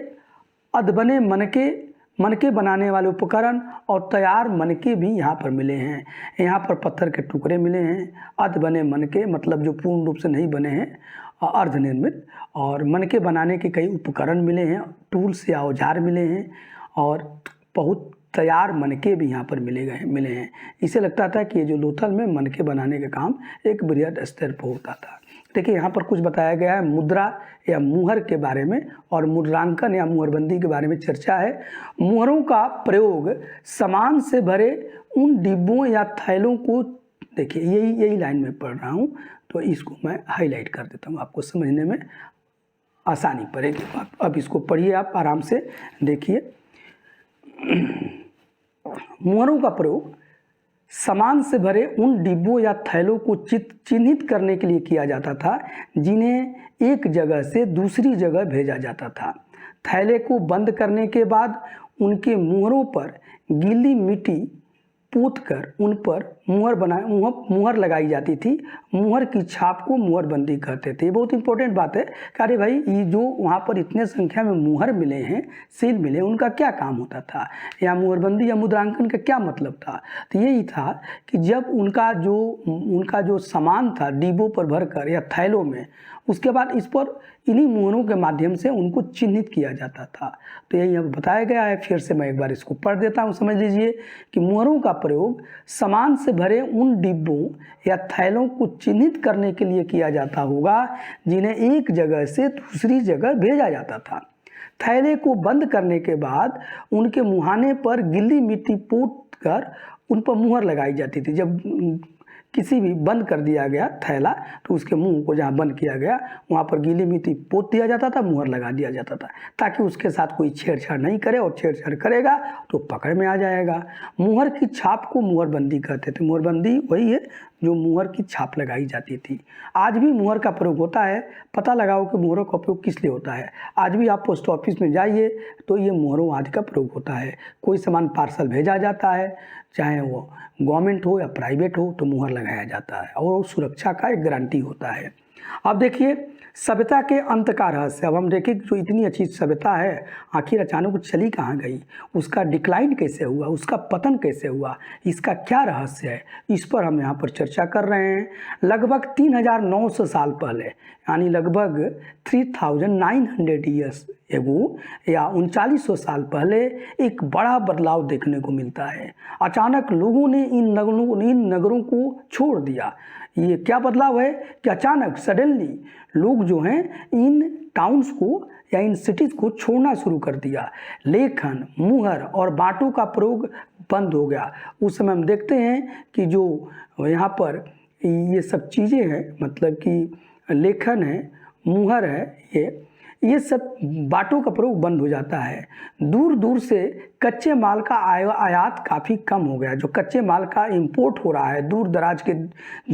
अधबने मनके बनाने वाले उपकरण और तैयार मनके भी यहाँ पर मिले हैं। यहाँ पर पत्थर के टुकड़े मिले हैं, अधबने मनके मतलब जो पूर्ण रूप से नहीं बने हैं, अर्धनिर्मित, और मनके बनाने के कई उपकरण मिले हैं, टूल्स या औजार मिले हैं और बहुत तैयार मनके भी यहाँ पर मिले हैं। इसे लगता था कि ये जो लोथल में मनके बनाने का काम एक बृहद स्तर पर होता था। देखिए, यहाँ पर कुछ बताया गया है मुद्रा या मुहर के बारे में और मुद्रांकन या मुहरबंदी के बारे में चर्चा है। मुहरों का प्रयोग सामान से भरे उन डिब्बों या थैलों को, देखिए यही लाइन में पढ़ रहा हूँ तो इसको मैं हाईलाइट कर देता हूँ, आपको समझने में आसानी पड़ेगी। अब इसको पढ़िए, आप आराम से देखिए। मुहरों का प्रयोग सामान से भरे उन डिब्बों या थैलों को चिन्हित करने के लिए किया जाता था जिन्हें एक जगह से दूसरी जगह भेजा जाता था। थैले को बंद करने के बाद उनके मुहरों पर गीली मिट्टी पोत कर उन पर मुहर लगाई जाती थी। मुहर की छाप को मुहरबंदी कहते थे। ये बहुत इंपॉर्टेंट बात है कि अरे भाई, ये जो वहाँ पर इतने संख्या में मुहर मिले हैं, सील मिले, उनका क्या काम होता था, या मुहरबंदी या मुद्रांकन का क्या मतलब था। तो यही था कि जब उनका जो सामान था डिब्बों पर भरकर या थैलों में, उसके बाद इस पर इन्हीं मुहरों के माध्यम से उनको चिन्हित किया जाता था। तो यही अब बताया गया है। फिर से मैं एक बार इसको पढ़ देता हूँ, समझ लीजिए कि मुहरों का प्रयोग सामान से भरे उन डिब्बों या थैलों को चिन्हित करने के लिए किया जाता होगा जिन्हें एक जगह से दूसरी जगह भेजा जाता था। थैले को बंद करने के बाद उनके मुहाने पर गीली मिट्टी पोत कर उन पर मुहर लगाई जाती थी। जब किसी भी बंद कर दिया गया थैला तो उसके मुंह को जहाँ बंद किया गया वहाँ पर गीली मिट्टी पोत दिया जाता था, मुहर लगा दिया जाता था, ताकि उसके साथ कोई छेड़छाड़ नहीं करे, और छेड़छाड़ करेगा तो पकड़ में आ जाएगा। मुहर की छाप को मुहरबंदी कहते थे। मुहरबंदी वही है जो मुहर की छाप लगाई जाती थी। आज भी मुहर का प्रयोग होता है। पता लगाओ कि मुहरों का उपयोग किस लिए होता है। आज भी आप पोस्ट ऑफिस में जाइए तो ये मुहरों आदि का प्रयोग होता है। कोई सामान पार्सल भेजा जाता है, चाहे वो गवर्नमेंट हो या प्राइवेट हो, तो मुहर लगाया जाता है और वो सुरक्षा का एक गारंटी होता है। अब देखिए सभ्यता के अंत का रहस्य। अब हम देखें जो इतनी अच्छी सभ्यता है, आखिर अचानक चली कहाँ गई, उसका डिक्लाइन कैसे हुआ, उसका पतन कैसे हुआ, इसका क्या रहस्य है, इस पर हम यहाँ पर चर्चा कर रहे हैं। लगभग 3900 साल पहले, यानी लगभग 3900 ईयर्स एगो, या 3900 साल पहले एक बड़ा बदलाव देखने को मिलता है। अचानक लोगों ने इन नगरों को छोड़ दिया। ये क्या बदलाव है कि अचानक सडनली लोग जो हैं इन टाउन्स को या इन सिटीज़ को छोड़ना शुरू कर दिया। लेखन, मुहर और बाटों का प्रयोग बंद हो गया। उस समय हम देखते हैं कि जो यहाँ पर ये सब चीज़ें हैं, मतलब कि लेखन है, मुहर है, ये सब बाटों का प्रयोग बंद हो जाता है। दूर दूर से कच्चे माल का आयात काफ़ी कम हो गया। जो कच्चे माल का इंपोर्ट हो रहा है दूर दराज के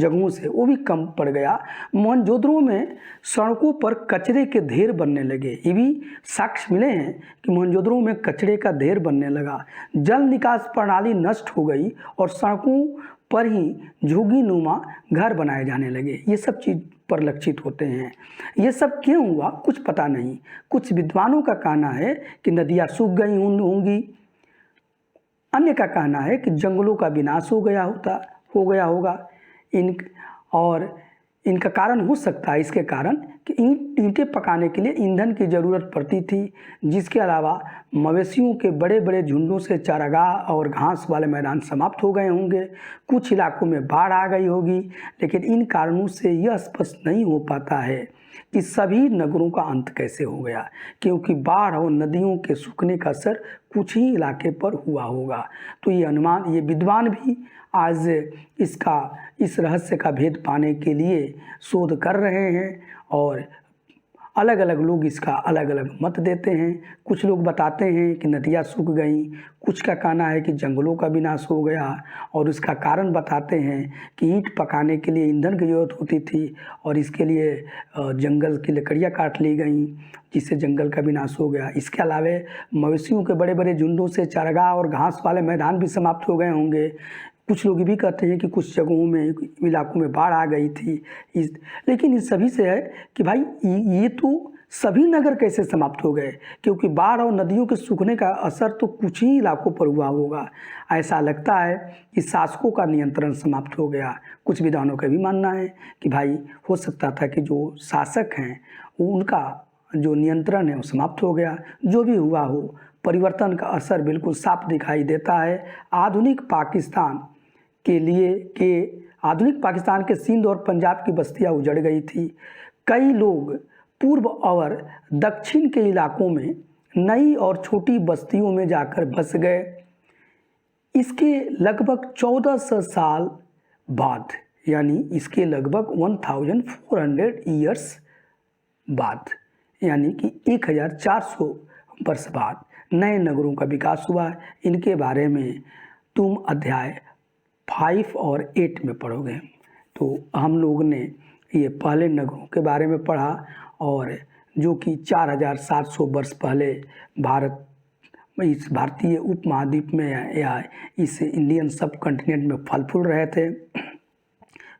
जगहों से, वो भी कम पड़ गया। मोहनजोदड़ो में सड़कों पर कचरे के ढेर बनने लगे। ये भी साक्ष्य मिले हैं कि मोहनजोदड़ो में कचरे का ढेर बनने लगा। जल निकास प्रणाली नष्ट हो गई और सड़कों पर ही झुग्गीनुमा घर बनाए जाने लगे। ये सब चीज़ परिलक्षित होते हैं। ये सब क्यों हुआ कुछ पता नहीं। कुछ विद्वानों का कहना है कि नदियाँ सूख गई होंगी, अन्य का कहना है कि जंगलों का विनाश हो गया होगा। इनका कारण हो सकता है इसके कारण कि ईंटें पकाने के लिए ईंधन की ज़रूरत पड़ती थी, जिसके अलावा मवेशियों के बड़े बड़े झुंडों से चारागाह और घास वाले मैदान समाप्त हो गए होंगे। कुछ इलाकों में बाढ़ आ गई होगी, लेकिन इन कारणों से यह स्पष्ट नहीं हो पाता है कि सभी नगरों का अंत कैसे हो गया, क्योंकि बाढ़ और नदियों के सूखने का असर कुछ ही इलाके पर हुआ होगा। तो ये विद्वान भी आज इस रहस्य का भेद पाने के लिए शोध कर रहे हैं, और अलग अलग लोग इसका अलग अलग मत देते हैं। कुछ लोग बताते हैं कि नदियाँ सूख गईं, कुछ का कहना है कि जंगलों का विनाश हो गया, और उसका कारण बताते हैं कि ईंट पकाने के लिए ईंधन की ज़रूरत होती थी और इसके लिए जंगल की लकड़ियाँ काट ली गईं, जिससे जंगल का विनाश हो गया। इसके अलावा मवेशियों के बड़े बड़े झुंडों से चारागाह और घास वाले मैदान भी समाप्त हो गए होंगे। कुछ लोग ये भी कहते हैं कि कुछ जगहों में, इलाकों में बाढ़ आ गई थी। लेकिन इन सभी से है कि भाई ये तो सभी नगर कैसे समाप्त हो गए, क्योंकि बाढ़ और नदियों के सूखने का असर तो कुछ ही इलाकों पर हुआ होगा। ऐसा लगता है कि शासकों का नियंत्रण समाप्त हो गया। कुछ विद्वानों का भी मानना है कि भाई हो सकता था कि जो शासक हैं उनका जो नियंत्रण है वो समाप्त हो गया। जो भी हुआ हो, परिवर्तन का असर बिल्कुल साफ दिखाई देता है। आधुनिक पाकिस्तान के सिंध और पंजाब की बस्तियां उजड़ गई थी। कई लोग पूर्व और दक्षिण के इलाकों में नई और छोटी बस्तियों में जाकर बस गए। इसके लगभग 1400 साल बाद, यानी इसके लगभग 1400 ईयर्स बाद, यानी कि 1400 वर्ष बाद नए नगरों का विकास हुआ। इनके बारे में तुम अध्याय 5 और 8 में पढ़ोगे। तो हम लोग ने ये पहले नगरों के बारे में पढ़ा, और जो कि 4700 वर्ष पहले भारत इस भारतीय उपमहाद्वीप में या इस इंडियन सब कॉन्टिनेंट में फल फूल रहे थे।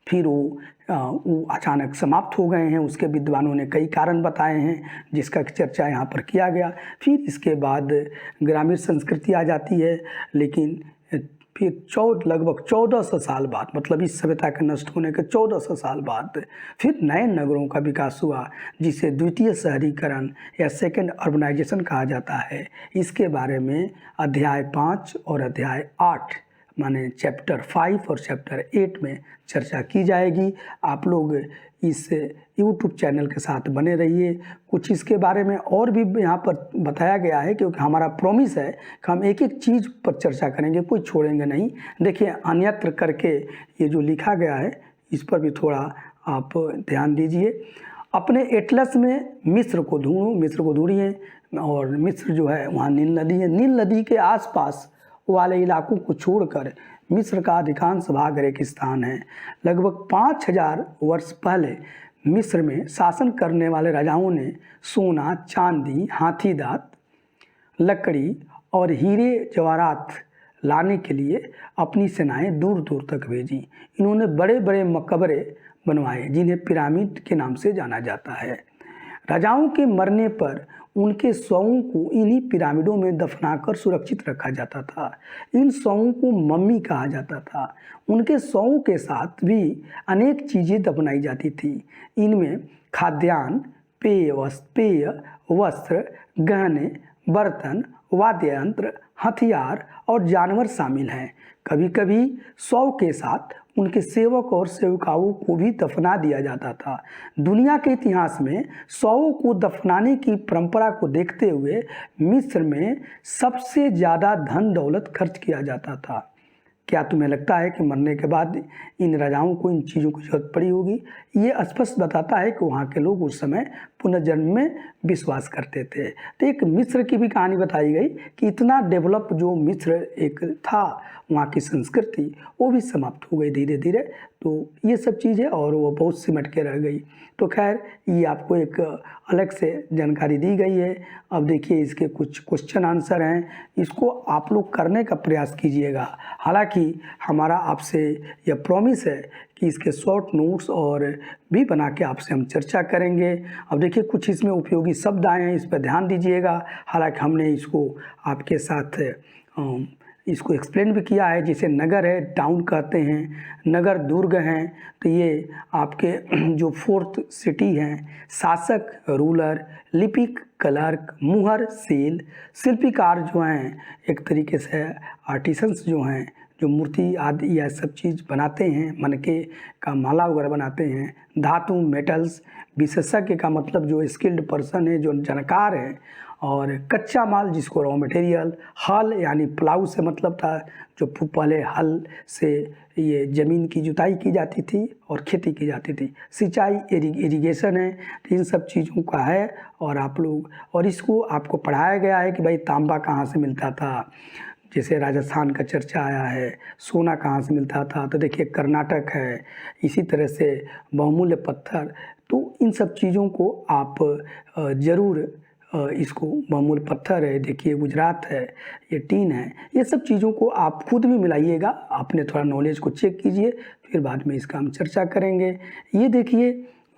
फिर वो अचानक समाप्त हो गए हैं। उसके विद्वानों ने कई कारण बताए हैं जिसका चर्चा यहाँ पर किया गया। फिर इसके बाद ग्रामीण संस्कृति आ जाती है, लेकिन फिर लगभग 1400 साल बाद, मतलब इस सभ्यता के नष्ट होने के 1400 साल बाद फिर नए नगरों का विकास हुआ, जिसे द्वितीय शहरीकरण या सेकेंड अर्बनाइजेशन कहा जाता है। इसके बारे में अध्याय 5 और अध्याय 8 माने चैप्टर 5 और चैप्टर 8 में चर्चा की जाएगी। आप लोग इस YouTube चैनल के साथ बने रहिए। कुछ इसके बारे में और भी यहाँ पर बताया गया है, क्योंकि हमारा प्रॉमिस है कि हम एक एक चीज़ पर चर्चा करेंगे, कोई छोड़ेंगे नहीं। देखिए, अन्यत्र करके ये जो लिखा गया है इस पर भी थोड़ा आप ध्यान दीजिए। अपने एटलस में मिस्र को ढूंढिए, और मिस्र जो है वहाँ नील नदी है। नील नदी के आसपास वाले इलाकों को छोड़कर मिस्र का अधिकांश भाग रेगिस्तान है। लगभग 5000 वर्ष पहले मिस्र में शासन करने वाले राजाओं ने सोना, चांदी, हाथी दांत, लकड़ी और हीरे जवाहरात लाने के लिए अपनी सेनाएं दूर दूर तक भेजी। इन्होंने बड़े बड़े मकबरे बनवाए जिन्हें पिरामिड के नाम से जाना जाता है। राजाओं के मरने पर उनके शवों को इन्हीं पिरामिडों में दफनाकर सुरक्षित रखा जाता था। इन शवों को मम्मी कहा जाता था। उनके शवों के साथ भी अनेक चीज़ें दफनाई जाती थी। इनमें खाद्यान्न, पेय वस्त्र, गहने, बर्तन, वाद्य यंत्र, हथियार और जानवर शामिल हैं। कभी कभी शव के साथ उनके सेवक और सेविकाओं को भी दफना दिया जाता था। दुनिया के इतिहास में शवों को दफनाने की परंपरा को देखते हुए मिस्र में सबसे ज़्यादा धन दौलत खर्च किया जाता था। क्या तुम्हें लगता है कि मरने के बाद इन राजाओं को इन चीज़ों की जरूरत पड़ी होगी? ये स्पष्ट बताता है कि वहाँ के लोग उस समय पुनर्जन्म में विश्वास करते थे। तो एक मिस्र की भी कहानी बताई गई कि इतना डेवलप जो मिस्र एक था, वहाँ की संस्कृति वो भी समाप्त हो गई धीरे धीरे। तो ये सब चीज़ें और वो बहुत सिमट के रह गई। तो खैर, ये आपको एक अलग से जानकारी दी गई है। अब देखिए, इसके कुछ क्वेश्चन आंसर हैं, इसको आप लोग करने का प्रयास कीजिएगा। हालांकि हमारा आपसे यह प्रॉमिस है कि इसके शॉर्ट नोट्स और भी बना के आपसे हम चर्चा करेंगे। अब देखिए, कुछ इसमें उपयोगी शब्द आए हैं, इस पर ध्यान दीजिएगा। हालांकि हमने इसको आपके साथ इसको एक्सप्लेन भी किया है। जैसे नगर है, टाउन कहते हैं, नगर दुर्ग हैं, तो ये आपके जो फोर्थ सिटी हैं, शासक रूलर, लिपिक क्लर्क, मुहर सील, शिल्पीकार जो हैं, एक तरीके से आर्टिसंस जो हैं, जो मूर्ति आदि यह सब चीज़ बनाते हैं, मनके का माला वगैरह बनाते हैं, धातु मेटल्स, विशेषज्ञ का मतलब जो स्किल्ड पर्सन है, जो जानकार है, और कच्चा माल जिसको रॉ मटेरियल, हल यानी प्लाऊ से मतलब था जो पहले हल से ये ज़मीन की जुताई की जाती थी और खेती की जाती थी, सिंचाई इरिगेशन है, तो इन सब चीज़ों का है। और आप लोग और इसको आपको पढ़ाया गया है कि भाई तांबा कहाँ से मिलता था, जैसे राजस्थान का चर्चा आया है, सोना कहाँ से मिलता था, तो देखिए कर्नाटक है, इसी तरह से बहुमूल्य पत्थर। तो इन सब चीज़ों को आप ज़रूर इसको बहुमूल्य पत्थर है, देखिए गुजरात है, ये टीन है, ये सब चीज़ों को आप खुद भी मिलाइएगा, अपने थोड़ा नॉलेज को चेक कीजिए, फिर बाद में इसका हम चर्चा करेंगे। ये देखिए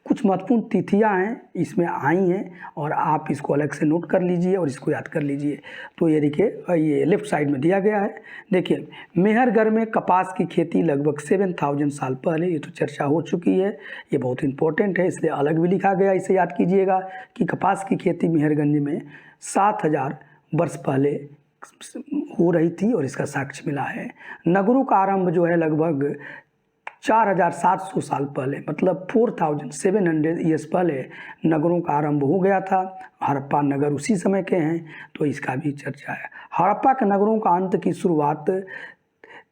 कुछ महत्वपूर्ण तिथियां हैं इसमें आई हैं, और आप इसको अलग से नोट कर लीजिए और इसको याद कर लीजिए। तो ये देखिए, ये लेफ्ट साइड में दिया गया है। देखिए, मेहरगढ़ में कपास की खेती लगभग 7000 साल पहले, ये तो चर्चा हो चुकी है, ये बहुत इंपॉर्टेंट है, इसलिए अलग भी लिखा गया। इसे याद कीजिएगा कि कपास की खेती मेहरगंज में 7000 वर्ष पहले हो रही थी और इसका साक्ष्य मिला है। नगरों का आरंभ जो है लगभग 4700 साल पहले, मतलब 4700 ईयर्स पहले नगरों का आरंभ हो गया था। हड़प्पा नगर उसी समय के हैं, तो इसका भी चर्चा है। हड़प्पा के नगरों का अंत की शुरुआत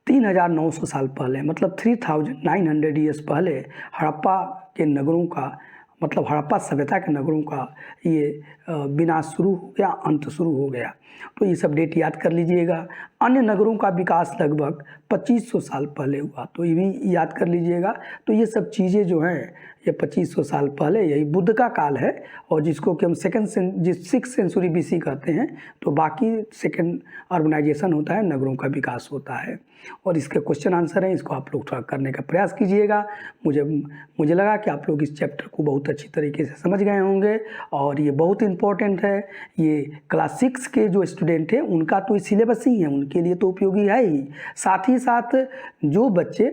3900 साल पहले, मतलब 3900 ईयर्स पहले हड़प्पा के नगरों का, मतलब हड़प्पा सभ्यता के नगरों का ये विनाश शुरू हो गया, अंत शुरू हो गया। तो ये सब डेट याद कर लीजिएगा। अन्य नगरों का विकास लगभग 2500 साल पहले हुआ, तो ये भी याद कर लीजिएगा। तो ये सब चीज़ें जो हैं ये 2500 साल पहले यही बुद्ध का काल है, और जिसको कि हम सिक्स सेंचुरी BC कहते हैं। तो बाकी सेकेंड अर्बनाइजेशन होता है, नगरों का विकास होता है। और इसके क्वेश्चन आंसर हैं, इसको आप लोग थोड़ा करने का प्रयास कीजिएगा। मुझे लगा कि आप लोग इस चैप्टर को बहुत अच्छी तरीके से समझ गए होंगे, और ये बहुत इम्पोर्टेंट है। ये क्लास 6 के जो स्टूडेंट हैं उनका तो सिलेबस ही है, उनके लिए तो उपयोगी है ही। साथ ही साथ जो बच्चे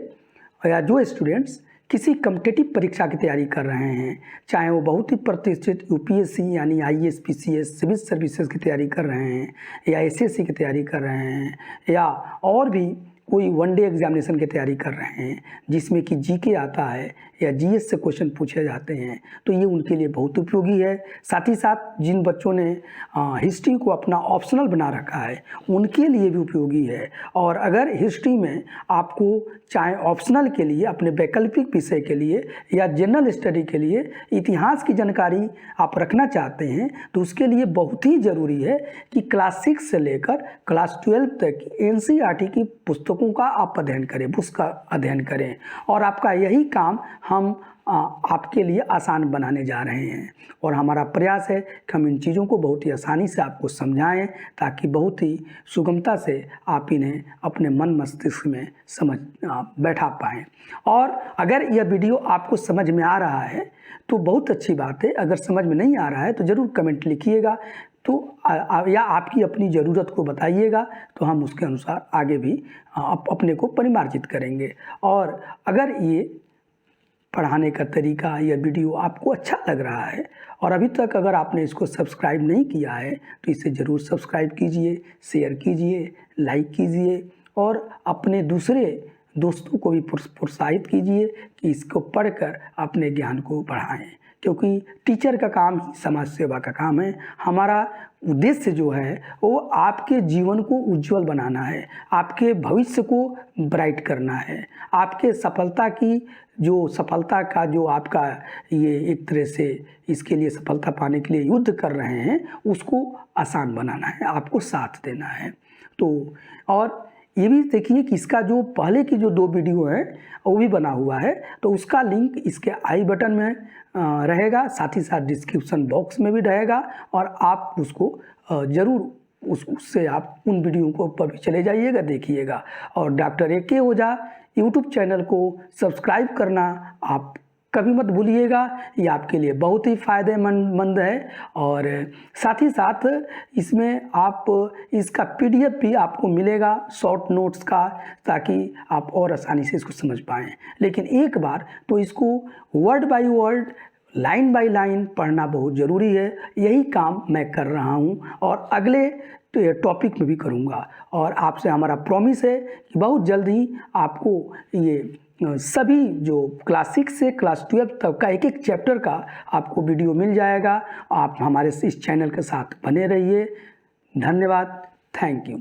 या जो स्टूडेंट्स किसी कॉम्पिटिटिव परीक्षा की तैयारी कर रहे हैं, चाहे वो बहुत ही प्रतिष्ठित UPSC यानी IAS PCS सिविल सर्विसेज की तैयारी कर रहे हैं, या SSC की तैयारी कर रहे हैं, या और भी कोई वनडे एग्जामिनेशन की तैयारी कर रहे हैं जिसमें कि GK आता है या GS से क्वेश्चन पूछे जाते हैं, तो ये उनके लिए बहुत उपयोगी है। साथ ही साथ जिन बच्चों ने हिस्ट्री को अपना ऑप्शनल बना रखा है उनके लिए भी उपयोगी है। और अगर हिस्ट्री में आपको चाहे ऑप्शनल के लिए, अपने वैकल्पिक विषय के लिए या जनरल स्टडी के लिए इतिहास की जानकारी आप रखना चाहते हैं, तो उसके लिए बहुत ही ज़रूरी है कि क्लास 6 से लेकर क्लास 12 तक की NCERT की पुस्तकों का आप अध्ययन करें, बुक्स का अध्ययन करें। और आपका यही काम हम आपके लिए आसान बनाने जा रहे हैं, और हमारा प्रयास है कि हम इन चीज़ों को बहुत ही आसानी से आपको समझाएं, ताकि बहुत ही सुगमता से आप इन्हें अपने मन मस्तिष्क में समझ बैठा पाएँ। और अगर यह वीडियो आपको समझ में आ रहा है तो बहुत अच्छी बात है, अगर समझ में नहीं आ रहा है तो ज़रूर कमेंट लिखिएगा, तो या आपकी अपनी ज़रूरत को बताइएगा, तो हम उसके अनुसार आगे भी अपने को परिमार्जित करेंगे। और अगर ये पढ़ाने का तरीका या वीडियो आपको अच्छा लग रहा है, और अभी तक अगर आपने इसको सब्सक्राइब नहीं किया है, तो इसे ज़रूर सब्सक्राइब कीजिए, शेयर कीजिए, लाइक कीजिए, और अपने दूसरे दोस्तों को भी प्रोत्साहित कीजिए कि इसको पढ़कर अपने ज्ञान को बढ़ाएं, क्योंकि टीचर का काम ही समाज सेवा का काम है। हमारा उद्देश्य जो है वो आपके जीवन को उज्जवल बनाना है, आपके भविष्य को ब्राइट करना है, आपके सफलता का जो आपका ये एक तरह से इसके लिए सफलता पाने के लिए युद्ध कर रहे हैं उसको आसान बनाना है, आपको साथ देना है। तो और ये भी देखिए कि इसका जो पहले की जो 2 वीडियो हैं वो भी बना हुआ है, तो उसका लिंक इसके आई बटन में रहेगा, साथ ही साथ डिस्क्रिप्शन बॉक्स में भी रहेगा, और आप उसको ज़रूर उससे आप उन वीडियो को ऊपर भी चले जाइएगा, देखिएगा। और डॉक्टर AK ओझा यूट्यूब चैनल को सब्सक्राइब करना आप कभी मत भूलिएगा, ये आपके लिए बहुत ही फ़ायदेमंद है। और साथ ही साथ इसमें आप इसका PDF भी आपको मिलेगा शॉर्ट नोट्स का, ताकि आप और आसानी से इसको समझ पाएँ। लेकिन एक बार तो इसको word by word, line by line पढ़ना बहुत ज़रूरी है। यही काम मैं कर रहा हूँ, और अगले टॉपिक में भी करूँगा। और आपसे हमारा प्रॉमिस है कि बहुत जल्द ही आपको ये सभी जो क्लास 6 से क्लास 12 तक का एक चैप्टर का आपको वीडियो मिल जाएगा। आप हमारे इस चैनल के साथ बने रहिए। धन्यवाद, थैंक यू।